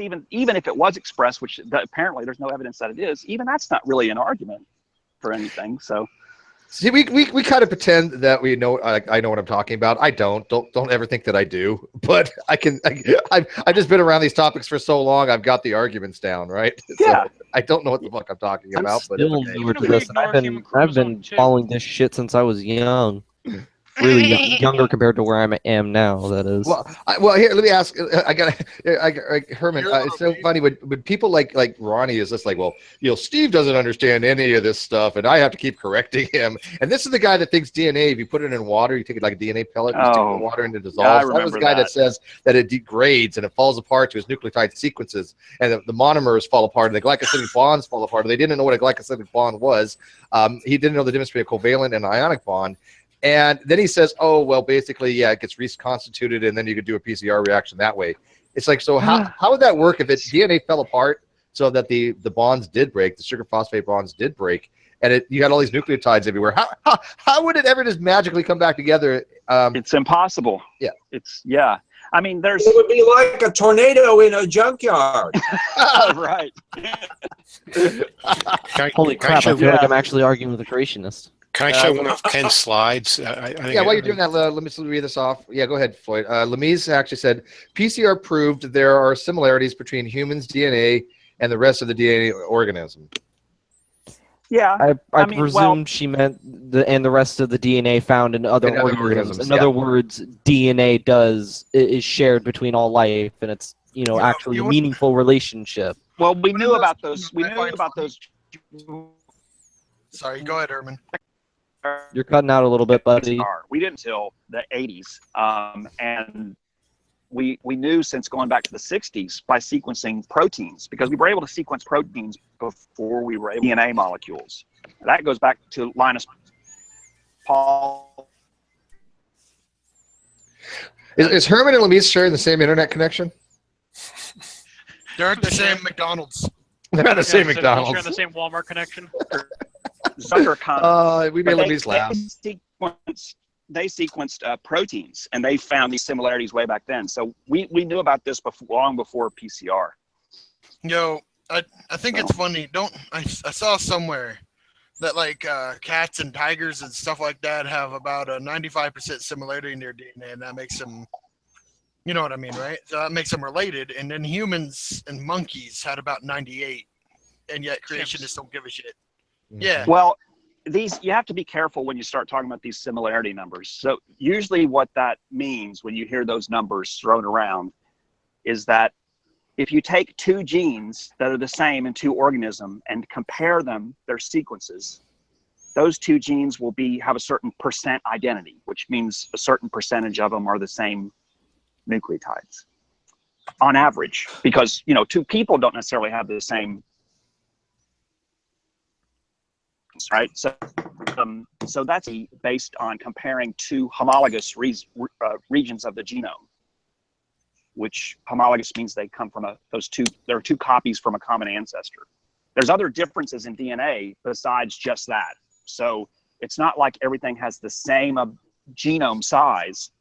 it was expressed, which apparently there's no evidence that it is. Even that's not really an argument for anything. So. See, we kind of pretend that we know. I know what I'm talking about. I don't. Don't ever think that I do. But I've just been around these topics for so long. I've got the arguments down, right? Yeah. So I don't know what the fuck I'm talking about. But Still it's okay. newer to this. I've been following this shit since I was young. Really younger compared to where I am now. That is. Well, here, let me ask. Herman. It's so funny when people like Ronnie is just like, well, Steve doesn't understand any of this stuff, and I have to keep correcting him. And this is the guy that thinks DNA, if you put it in water, you take it like a DNA pellet, you stick it in water and it dissolves. That was the guy that says that it degrades and it falls apart to its nucleotide sequences, and the monomers fall apart, and the glycosidic bonds fall apart. They didn't know what a glycosidic bond was. He didn't know the difference between a covalent and an ionic bond. And then he says, oh, well, basically, yeah, it gets reconstituted, and then you could do a PCR reaction that way. It's like, so how would that work if DNA fell apart so that the bonds did break, the sugar phosphate bonds did break, and you had all these nucleotides everywhere? How would it ever just magically come back together? It's impossible. Yeah. I mean, It would be like a tornado in a junkyard. Right. Holy crap! I feel like I'm actually arguing with a creationist. Can I show one of Ken's slides? While you're doing that, let me read this off. Yeah, go ahead, Floyd. Lemise actually said, PCR proved there are similarities between humans' DNA and the rest of the DNA organism. Yeah. I presume she meant the rest of the DNA found in other organisms. In other words, DNA is shared between all life, and it's actually a meaningful relationship. Well, we knew about those. We knew about those. Sorry, go ahead, Herman. You're cutting out a little bit, buddy. We didn't until the 80s, and we knew since going back to the 60s by sequencing proteins, because we were able to sequence proteins before we were able to DNA molecules. That goes back to Linus Paul. Is Herman and Lemise sharing the same internet connection? They're at the same McDonald's. They're at the same McDonald's. Sharing the same Walmart connection. Zucker we made Lemise laugh. They sequenced proteins, and they found these similarities way back then. So we knew about this long before PCR. I think it's funny. I saw somewhere that like cats and tigers and stuff like that have about a 95% similarity in their DNA, and that makes them, you know what I mean, right? So that makes them related. And then humans and monkeys had about 98, and yet creationists don't give a shit. Yeah. Well, you have to be careful when you start talking about these similarity numbers. So usually what that means when you hear those numbers thrown around is that if you take two genes that are the same in two organisms and compare them, their sequences, those two genes will have a certain percent identity, which means a certain percentage of them are the same nucleotides on average, because two people don't necessarily have the same. Right, so that's based on comparing two homologous regions of the genome, which homologous means they come from there are two copies from a common ancestor. There's other differences in DNA besides just that. So it's not like everything has the same genome size,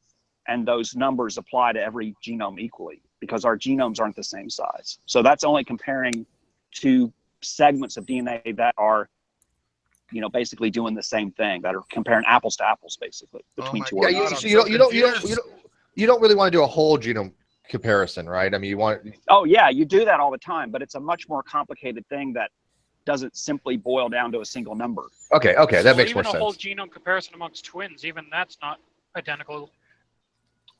and those numbers apply to every genome equally, because our genomes aren't the same size. So that's only comparing two segments of DNA that are basically doing the same thing, that are comparing apples to apples, basically, between two organisms. You don't really want to do a whole genome comparison, right? I mean, you want. Oh yeah, you do that all the time, but it's a much more complicated thing that doesn't simply boil down to a single number. Okay, that makes more sense. Even a whole genome comparison amongst twins, even that's not identical.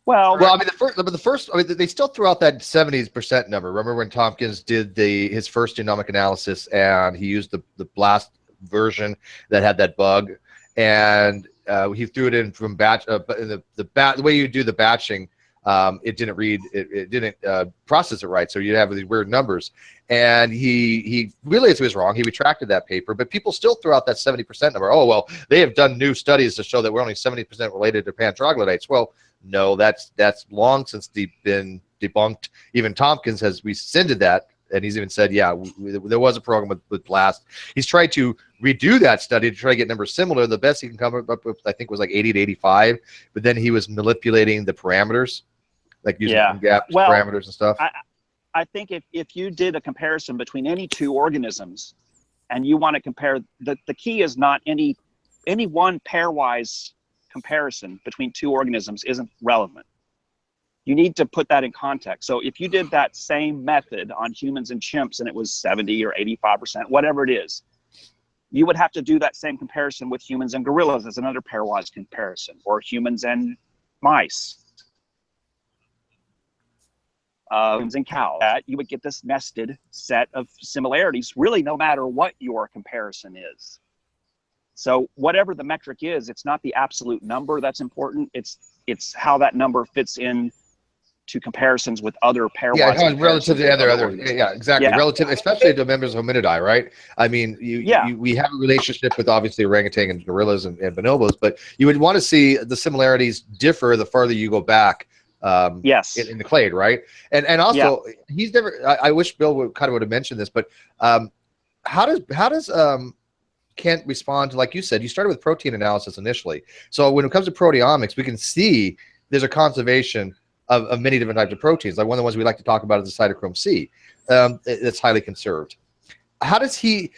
Well, I mean, the first, they still threw out that 70% number. Remember when Tompkins did his first genomic analysis, and he used the blast version that had that bug, and he threw it in from batch, but the way you do the batching, it didn't read, it didn't process it right, so you'd have these weird numbers, and he realized he was wrong. He retracted that paper, but people still threw out that 70% number. Oh well, they have done new studies to show that we're only 70% related to pan-troglodytes. Well, no, that's long since been debunked. Even Tompkins has rescinded that and he's even said, yeah, there was a program with BLAST. He's tried to redo that study to try to get numbers similar. The best he can come up with, I think, was like 80 to 85, but then he was manipulating the parameters, like using gap parameters and stuff. I think if you did a comparison between any two organisms and you want to compare, the key is not any one pairwise comparison between two organisms isn't relevant. You need to put that in context. So if you did that same method on humans and chimps and it was 70 or 85%, whatever it is, you would have to do that same comparison with humans and gorillas as another pairwise comparison, or humans and mice. Humans and cows. You would get this nested set of similarities, really no matter what your comparison is. So whatever the metric is, it's not the absolute number that's important. It's how that number fits in to comparisons with other pairwise. Yeah, relative to other. Yeah, exactly. Yeah. Relative, especially to members of Hominidae, right? I mean, we have a relationship with obviously orangutan and gorillas and bonobos, but you would want to see the similarities differ the farther you go back. Yes. In the clade, right? And also, he's never. I wish Bill would have mentioned this, but how does Kent respond to, like you said, you started with protein analysis initially. So when it comes to proteomics, we can see there's a conservation of many different types of proteins. Like one of the ones we like to talk about is the cytochrome C. That's highly conserved. How does he?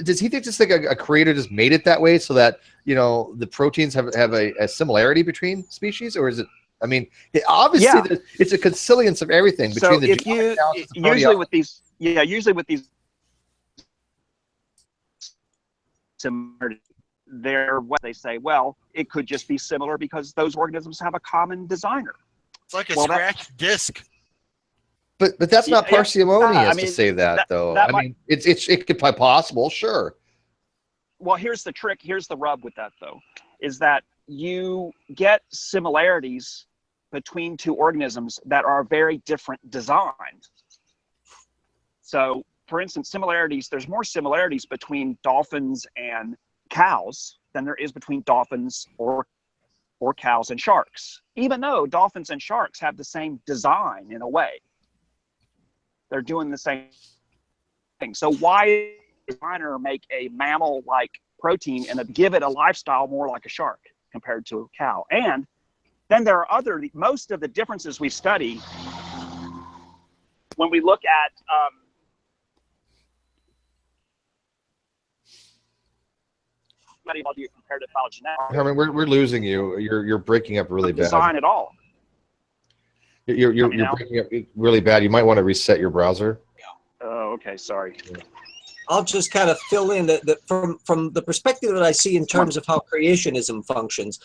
Does he think just like a creator just made it that way so that the proteins have a similarity between species, or is it? I mean, obviously, it's a consilience of everything between the genomic analysis and usually with these, similar, they're what they say. Well, it could just be similar because those organisms have a common designer. It's like a scratched disc. But that's not parsimonious to say that though. I mean, it could be possible, sure. Well, here's the trick. Here's the rub with that though, is that you get similarities between two organisms that are very different designed. So, for instance, there's more similarities between dolphins and cows than there is between dolphins or cows and sharks, even though dolphins and sharks have the same design in a way. They're doing the same thing. So why does the designer make a mammal-like protein and give it a lifestyle more like a shark compared to a cow? And then there are most of the differences we study when we look at comparative phylogenetics. Herman, we're losing you. You're breaking up really bad. Design at all. You're breaking up really bad. You might want to reset your browser. Oh, okay. Sorry. I'll just kind of fill in that from the perspective that I see in terms of how creationism functions.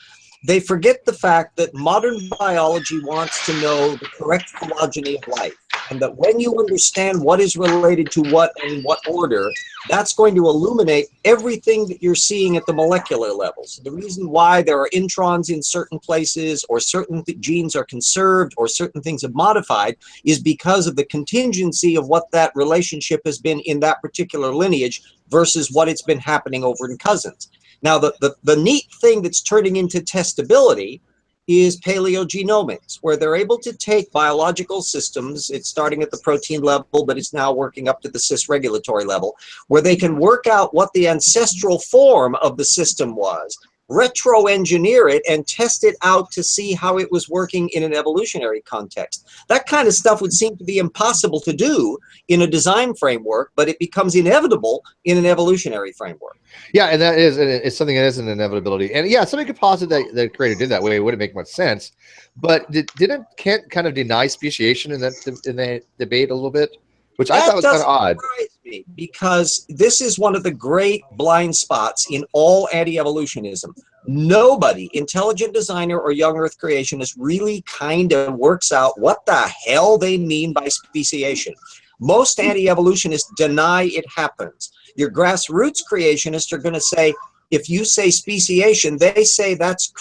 They forget the fact that modern biology wants to know the correct phylogeny of life, and that when you understand what is related to what and in what order, that's going to illuminate everything that you're seeing at the molecular level. So the reason why there are introns in certain places, or certain genes are conserved, or certain things are modified, is because of the contingency of what that relationship has been in that particular lineage versus what it's been happening over in cousins. Now, the neat thing that's turning into testability is Paleo Genomics, where they're able to take biological systems, it's starting at the protein level, but it's now working up to the cis-regulatory level, where they can work out what the ancestral form of the system was, retro-engineer it, and test it out to see how it was working in an evolutionary context. That kind of stuff would seem to be impossible to do in a design framework, but it becomes inevitable in an evolutionary framework. Yeah, and it's something that is an inevitability. And yeah, somebody could posit that the creator did that way. It wouldn't make much sense. But didn't Kent kind of deny speciation in the debate a little bit? Which I thought was kind of odd. Me, because this is one of the great blind spots in all anti-evolutionism. Nobody, intelligent designer or young earth creationist, really kind of works out what the hell they mean by speciation. Most anti-evolutionists deny it happens. Your grassroots creationists are going to say, if you say speciation, they say that's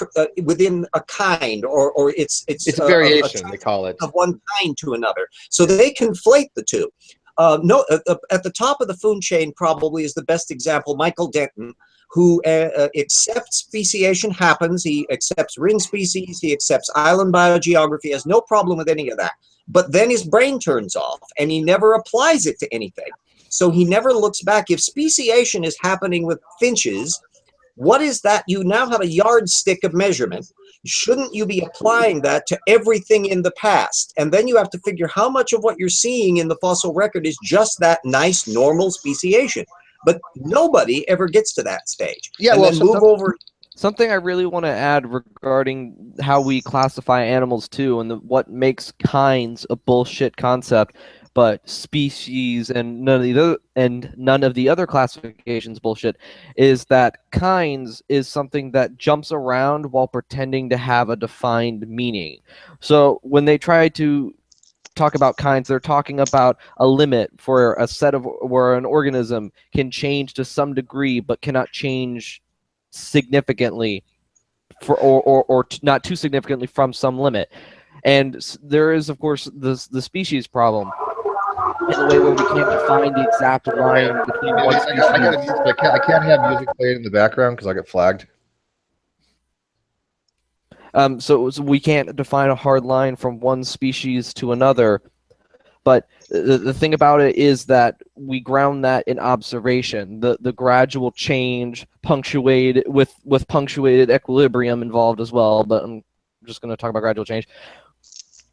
within a kind, or it's a variation, they call it, of one kind to another. So they conflate the two. No, at the top of the food chain probably is the best example, Michael Denton, who accepts speciation happens. He accepts ring species. He accepts island biogeography. Has no problem with any of that. but then his brain turns off and he never applies it to anything. So he never looks back. If speciation is happening with finches, what is that? You now have a yardstick of measurement. Shouldn't you be applying that to everything in the past? And then you have to figure how much of what you're seeing in the fossil record is just that nice, normal speciation. But nobody ever gets to that stage. Yeah, and well, then move over. Something I really want to add regarding how we classify animals too, and what makes kinds a bullshit concept, but species and none of the other classifications bullshit, is that kinds is something that jumps around while pretending to have a defined meaning. So when they try to talk about kinds, they're talking about a limit for a set of where an organism can change to some degree but cannot change significantly or not too significantly from some limit. And there is, of course, the species problem in the way where we can't define the exact line between one species. I can't have music playing in the background because I get flagged. So we can't define a hard line from one species to another. But the thing about it is that we ground that in observation, the gradual change punctuated with punctuated equilibrium involved as well. But I'm just going to talk about gradual change.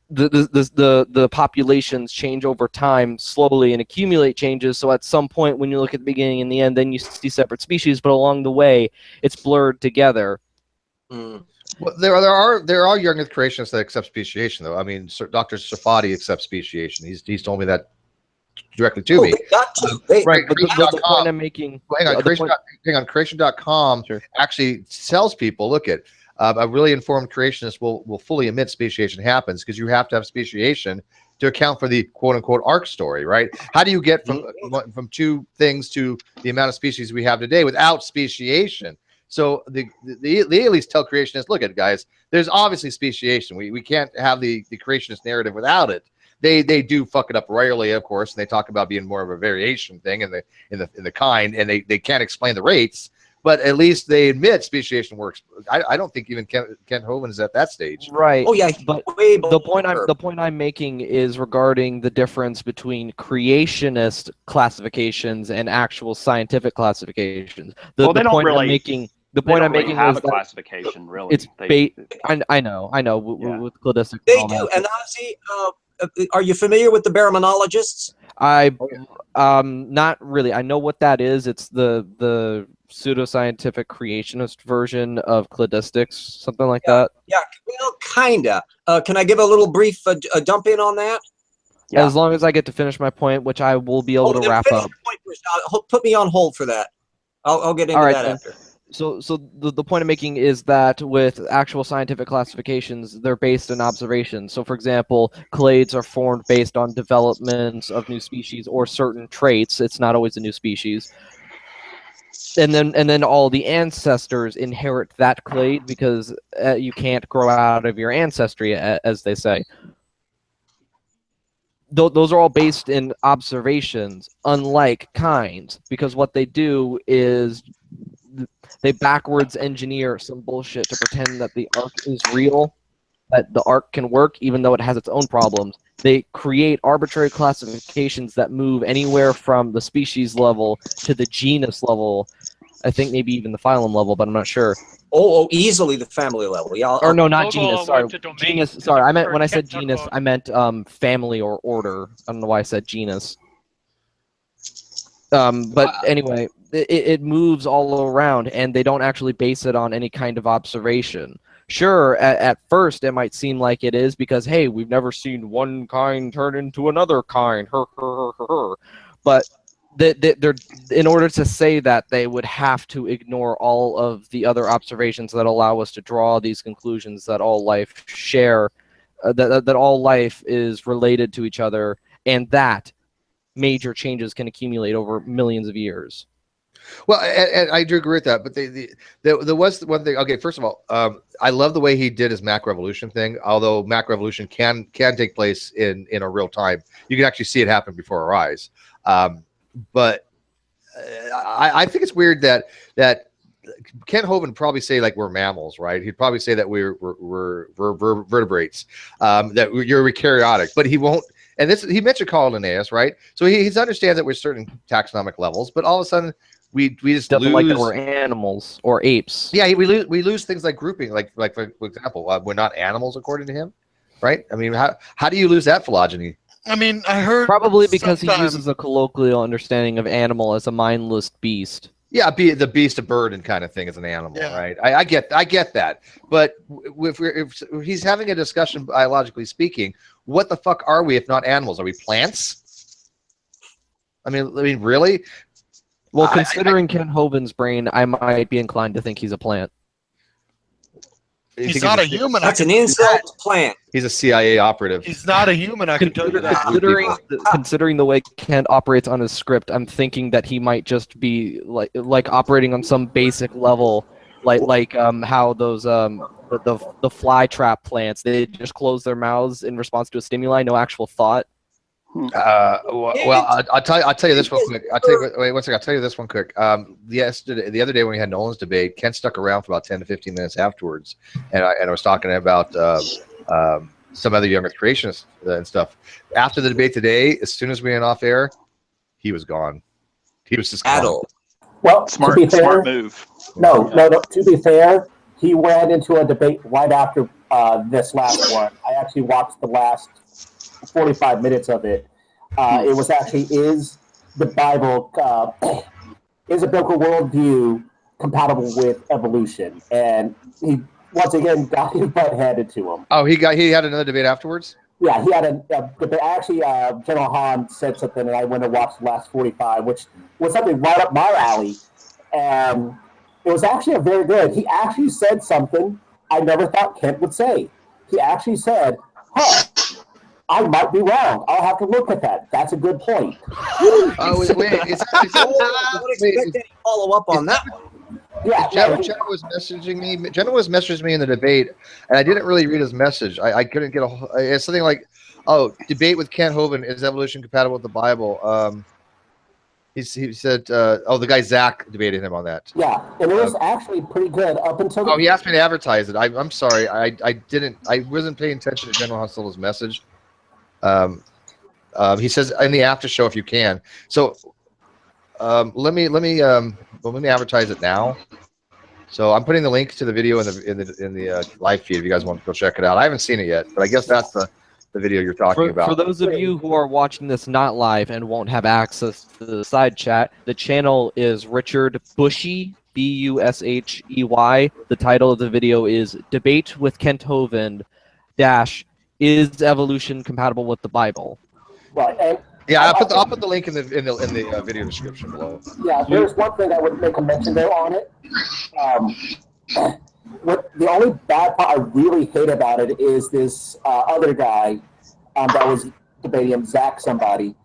The populations change over time slowly and accumulate changes. So at some point, when you look at the beginning and the end, then you see separate species. But along the way, it's blurred together. Well, there are young Earth creationists that accept speciation, though. I mean, Dr. Safadi accepts speciation. He's told me that directly to me. Right, but the point I'm making. Hang on, creation.com actually tells people, look at a really informed creationist will fully admit speciation happens because you have to have speciation to account for the quote unquote arc story, right? How do you get from two things to the amount of species we have today without speciation? So they at least tell creationists, look at guys, there's obviously speciation. We can't have the creationist narrative without it. They do fuck it up rarely, of course, and they talk about being more of a variation thing in the kind, and they can't explain the rates, but at least they admit speciation works. I don't think even Kent Hovind is at that stage. Right. Oh yeah, but the point I'm making is regarding the difference between creationist classifications and actual scientific classifications. The point I'm making have is a that classification, really. It's I know with cladistics. They do. And Ozzy, are you familiar with the baraminologists? Not really. I know what that is. It's the pseudoscientific creationist version of cladistics, something like that. Yeah, well, kinda. Can I give a little brief dump in on that? Yeah. As long as I get to finish my point, which I will be able to wrap up. Put me on hold for that. I'll get into that after. So the point I'm making is that with actual scientific classifications, they're based on observation. So, for example, clades are formed based on developments of new species or certain traits. It's not always a new species. And then all the ancestors inherit that clade because you can't grow out of your ancestry, as they say. Those are all based in observations, unlike kinds, because what they do is they backwards engineer some bullshit to pretend that the arc is real, that the arc can work even though it has its own problems. They create arbitrary classifications that move anywhere from the species level to the genus level. I think maybe even the phylum level, but I'm not sure. Oh, easily the family level. Yeah. Or no, not genus. Sorry, genus. Sorry, I meant when I said genus, I meant family or order. I don't know why I said genus. But anyway, it moves all around, and they don't actually base it on any kind of observation. Sure, at first it might seem like it is because, hey, we've never seen one kind turn into another kind. But they're in order to say that, they would have to ignore all of the other observations that allow us to draw these conclusions that all life share, that all life is related to each other, and that major changes can accumulate over millions of years. Well, and I do agree with that, but there was one thing. Okay, first of all, I love the way he did his Mac Revolution thing. Although Mac Revolution can take place in a real time, you can actually see it happen before our eyes. But I think it's weird that Kent Hovind would probably say like we're mammals, right? He'd probably say that we're vertebrates, that you're eukaryotic, but he won't. And this, he mentioned Carl Linnaeus, right? So he understands that we're certain taxonomic levels, but all of a sudden we just Doesn't lose. like that we're animals or apes. Yeah, we lose things like grouping, like for example, we're not animals according to him, right? I mean, how do you lose that phylogeny? I mean, I heard Probably because he sometime- uses a colloquial understanding of animal as a mindless beast. Yeah, the beast, a bird, and kind of thing is an animal, right? I get that, but if he's having a discussion biologically speaking, what the fuck are we if not animals? Are we plants? I mean, really? Well, considering Kent Hovind's brain, I might be inclined to think he's a plant. He's not a human. That's an insult to plant. He's a CIA operative. He's not a human. I can tell you that. Considering the way Kent operates on his script, I'm thinking that he might just be like operating on some basic level, like how those the fly trap plants, they just close their mouths in response to a stimuli, no actual thought. Well, I'll tell you this real quick. Wait one second. I'll tell you this one quick. The other day when we had Nolan's debate, Kent stuck around for about 10 to 15 minutes afterwards, and I was talking about some other younger creationists and stuff. After the debate today, as soon as we went off air, he was gone. He was just gone. Well, smart move. No. To be fair, he went into a debate right after this last one. I actually watched the last 45 minutes of it. It was actually, is the Bible, is a biblical worldview compatible with evolution? And he once again got his butt handed to him. Oh, he had another debate afterwards? Yeah, he had a debate. Actually, General Hahn said something, and I went and watched the last 45, which was something right up my alley. And it was actually a very good. He actually said something I never thought Kent would say. He actually said, I might be wrong. I'll have to look at that. That's a good point. Oh, wait. I would expect any follow up on that one. Yeah, Jenna was messaging me. Jenna was messaging me in the debate, and I didn't really read his message. I couldn't get it's something like, debate with Kent Hovind, is evolution compatible with the Bible? He said, the guy Zach debated him on that. Yeah, and it was actually pretty good up until. He asked me to advertise it. I'm sorry, I wasn't paying attention to General Hostil's message. He says in the after show if you can. So let me advertise it now. So I'm putting the link to the video in the live feed if you guys want to go check it out. I haven't seen it yet, but I guess that's the video you're talking about. For those of you who are watching this not live and won't have access to the side chat, the channel is Richard Bushey, Bushey. The title of the video is Debate with Kent Hovind - Is evolution compatible with the Bible? Right. And yeah, I'll put the link in the video description below. Yeah, there's one thing I would make a mention there on it. What the only bad part I really hate about it is this other guy that was debating him, Zach somebody.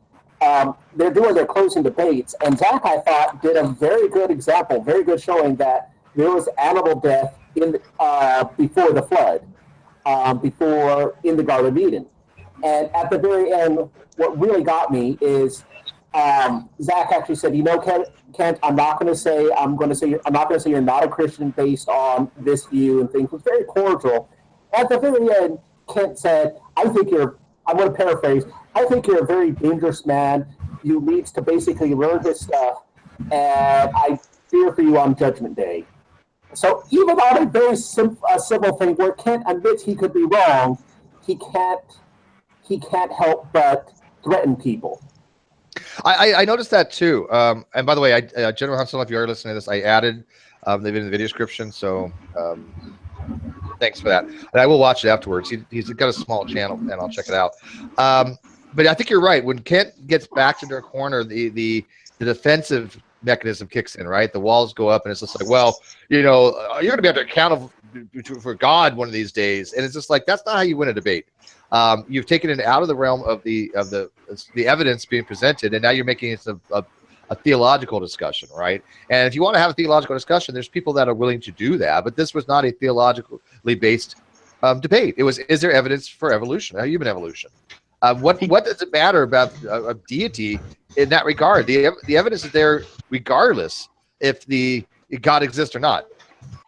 They're doing their closing debates, and Zach, I thought, did a very good example, very good showing that there was animal death before the flood. Before in the Garden of Eden. And at the very end, what really got me is Zach actually said, Kent, I'm not going to say you're not a Christian based on this view and things. It was very cordial. At the very end, Kent said, I'm going to paraphrase, I think you're a very dangerous man. You need to basically learn this stuff, and I fear for you on Judgment Day. So even on a very simple thing where Kent admits he could be wrong, he can't help but threaten people. I noticed that too. And by the way, General Hansel, if you are listening to this, I added the video description. So thanks for that. And I will watch it afterwards. He's got a small channel, and I'll check it out. But I think you're right. When Kent gets backed into a corner, the defensive mechanism kicks in, right? The walls go up, and it's just like, well, you're going to be able to account for God one of these days, and it's just like that's not how you win a debate. You've taken it out of the realm of the evidence being presented, and now you're making it a theological discussion, right? And if you want to have a theological discussion, there's people that are willing to do that, but this was not a theologically based debate. It was, is there evidence for evolution, human evolution? What does it matter about deity in that regard? The evidence is there regardless if the God exists or not.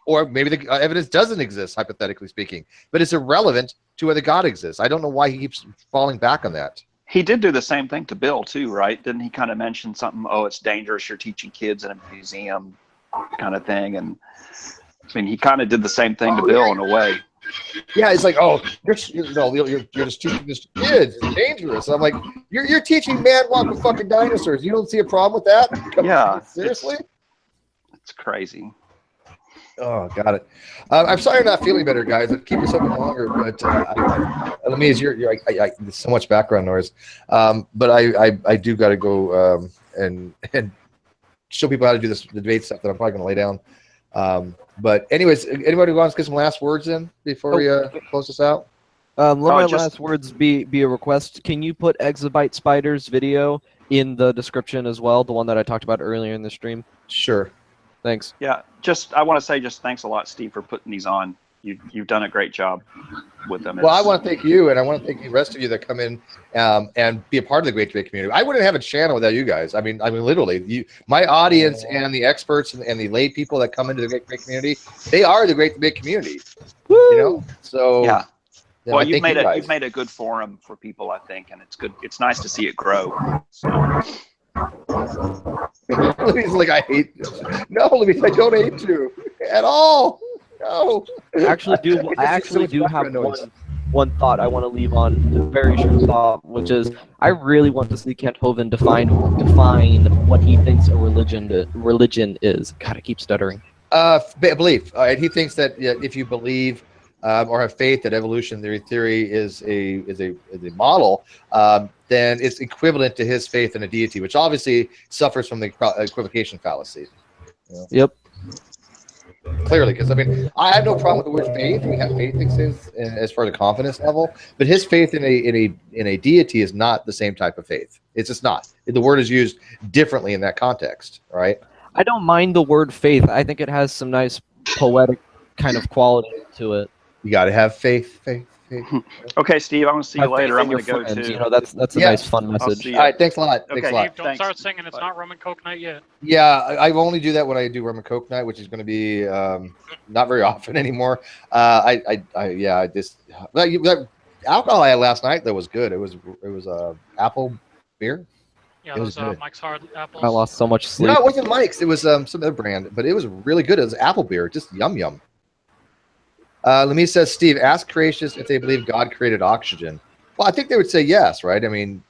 Or maybe the evidence doesn't exist, hypothetically speaking, but it's irrelevant to whether God exists. I don't know why he keeps falling back on that. He did do the same thing to Bill too, right? Didn't he kind of mention something? Oh, it's dangerous. You're teaching kids in a museum, kind of thing. And I mean, he kind of did the same thing to Bill in a way. Yeah, it's like, oh, you're just teaching this to kids. It's dangerous. I'm like, you're teaching man walking fucking dinosaurs. You don't see a problem with that? Yeah, seriously, it's crazy. Oh, got it. I'm sorry I'm not feeling better, guys. I'd keep this open longer, but Lamese, there's so much background noise. But I do got to go and show people how to do this debate stuff that I'm probably going to lay down. But anyways, anybody wants to get some last words in before we close this out? Let my last words be a request. Can you put Exabyte Spider's video in the description as well, the one that I talked about earlier in the stream? Sure. Thanks. Yeah, I want to say thanks a lot, Steve, for putting these on. You've done a great job with them. Well, I want to thank you, and I want to thank the rest of you that come in and be a part of the Great Debate community. I wouldn't have a channel without you guys. I mean, literally, my audience and the experts and the lay people that come into the Great Debate community, they are the Great Debate community. Woo! You know, so yeah. Yeah, well, you've made a good forum for people, I think, and it's good. It's nice to see it grow. So. He's like, I hate this. No, I don't hate you at all. No. I actually do have one thought I want to leave on, a very short thought, which is I really want to see Kent Hovind define what he thinks a religion is. God, I keep stuttering. Belief. He thinks that if you believe or have faith that evolutionary theory is a model, then it's equivalent to his faith in a deity, which obviously suffers from the equivocation fallacy. You know? Yep. Clearly, because I mean, I have no problem with the word faith. We have faith as far as the confidence level, but his faith in a deity is not the same type of faith. It's just not. The word is used differently in that context, right? I don't mind the word faith. I think it has some nice poetic kind of quality to it. You got to have faith. Okay, Steve, I'm going to see you later. I'm going to go too. You know, that's a nice, fun message. All right, thanks a lot. Okay, thanks a lot. Steve, don't start singing. It's not rum and coke night yet. Yeah, I only do that when I do rum and coke night, which is going to be not very often anymore. That alcohol I had last night that was good. It was apple beer. Yeah, those Mike's Hard apples. I lost so much sleep. No, it wasn't Mike's. It was some other brand, but it was really good. It was apple beer, just yum. Lemmy says, Steve, ask creationists if they believe God created oxygen. Well, I think they would say yes, right? I mean,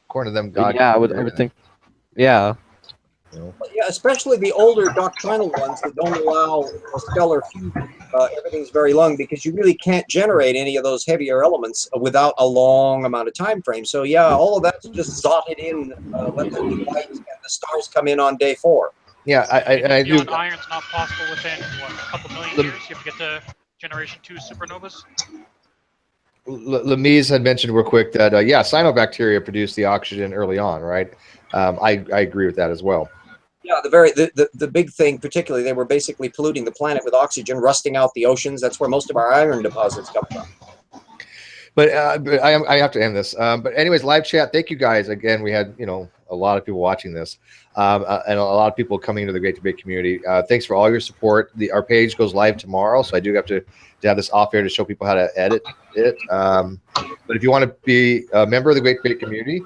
according to them, God. Yeah, I would think. Yeah. Yeah, especially the older doctrinal ones that don't allow a stellar fusion. Everything's very long because you really can't generate any of those heavier elements without a long amount of time frame. So yeah, all of that's just zotted in. Let the light and the stars come in on day 4. Yeah, I do. Iron's not possible within a couple million years. You have to get to Generation 2 supernovas. Lemmise had mentioned real quick that cyanobacteria produce the oxygen early on, right? I agree with that as well. Yeah, the big thing, particularly, they were basically polluting the planet with oxygen, rusting out the oceans. That's where most of our iron deposits come from. But I have to end this. But anyways, live chat. Thank you guys again. We had a lot of people watching this, and a lot of people coming into the Great Debate community. Thanks for all your support. Our page goes live tomorrow, so I do have to have this off air to show people how to edit it. But if you want to be a member of the Great Debate community,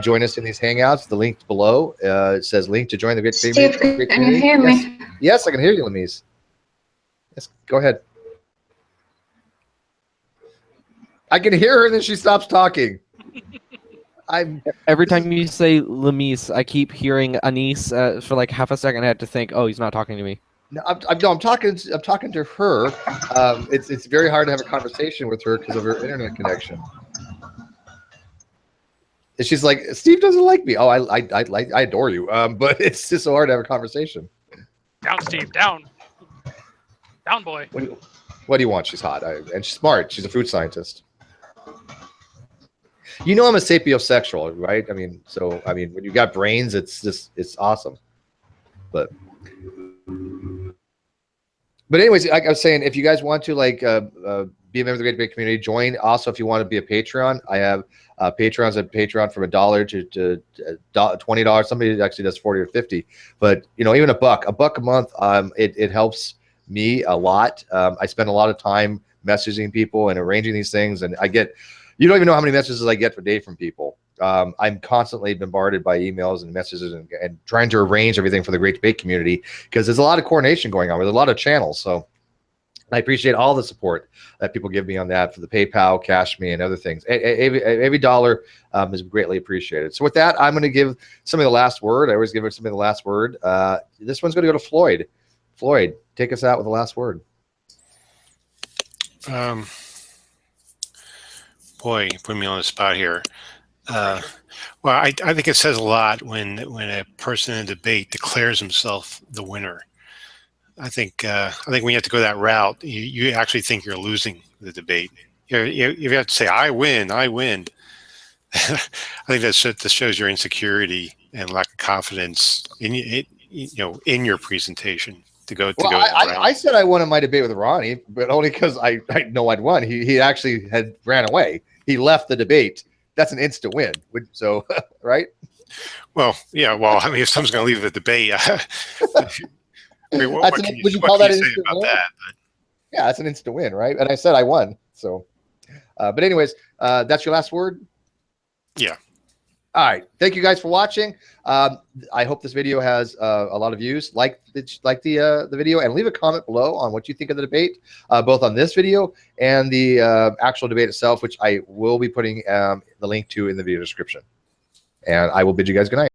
join us in these hangouts. The link below it says link to join the Great Debate community. Steve, can you hear me? Yes, I can hear you, Lemmise. Yes, go ahead. I can hear her, and then she stops talking. Every time you say Lemmise, I keep hearing Anise for like half a second. I had to think, oh, he's not talking to me. No, I'm talking to her. It's very hard to have a conversation with her because of her internet connection. And she's like, Steve doesn't like me. Oh, I adore you. But it's just so hard to have a conversation. Down, Steve. Down. Down, boy. What do you want? She's hot and she's smart. She's a food scientist. You know I'm a sapiosexual, right? I mean, when you got brains, it's awesome. But anyways, like I was saying, if you guys want to be a member of the Great Debate community. Join also if you want to be a Patreon. I have Patrons at Patreon from $1 to $20. Somebody actually does 40 or 50, but even a buck a month, it helps me a lot. I spend a lot of time messaging people and arranging these things, and you don't even know how many messages I get per day from people. I'm constantly bombarded by emails and messages and trying to arrange everything for the Great Debate community, because there's a lot of coordination going on with a lot of channels. So I appreciate all the support that people give me on that, for the PayPal, Cash Me, and other things. Every dollar is greatly appreciated. So with that, I'm going to give somebody the last word. I always give somebody the last word. This one's going to go to Floyd. Floyd, take us out with the last word. Boy, you put me on the spot here. Well, I think it says a lot when a person in a debate declares himself the winner. I think when you have to go that route, you actually think you're losing the debate. You have to say, I win. I think that shows your insecurity and lack of confidence in your presentation to go that route. I said I won in my debate with Ronnie, but only because I know I'd won. He actually had ran away. He left the debate. That's an instant win. So, right? Well, yeah. Well, I mean, if someone's going to leave the debate, I mean, what can you say about that? Yeah, that's an instant win, right? And I said I won. So, but anyways, that's your last word? Yeah. All right. Thank you guys for watching. I hope this video has a lot of views. Like the video, and leave a comment below on what you think of the debate, both on this video and the actual debate itself, which I will be putting the link to in the video description. And I will bid you guys good night.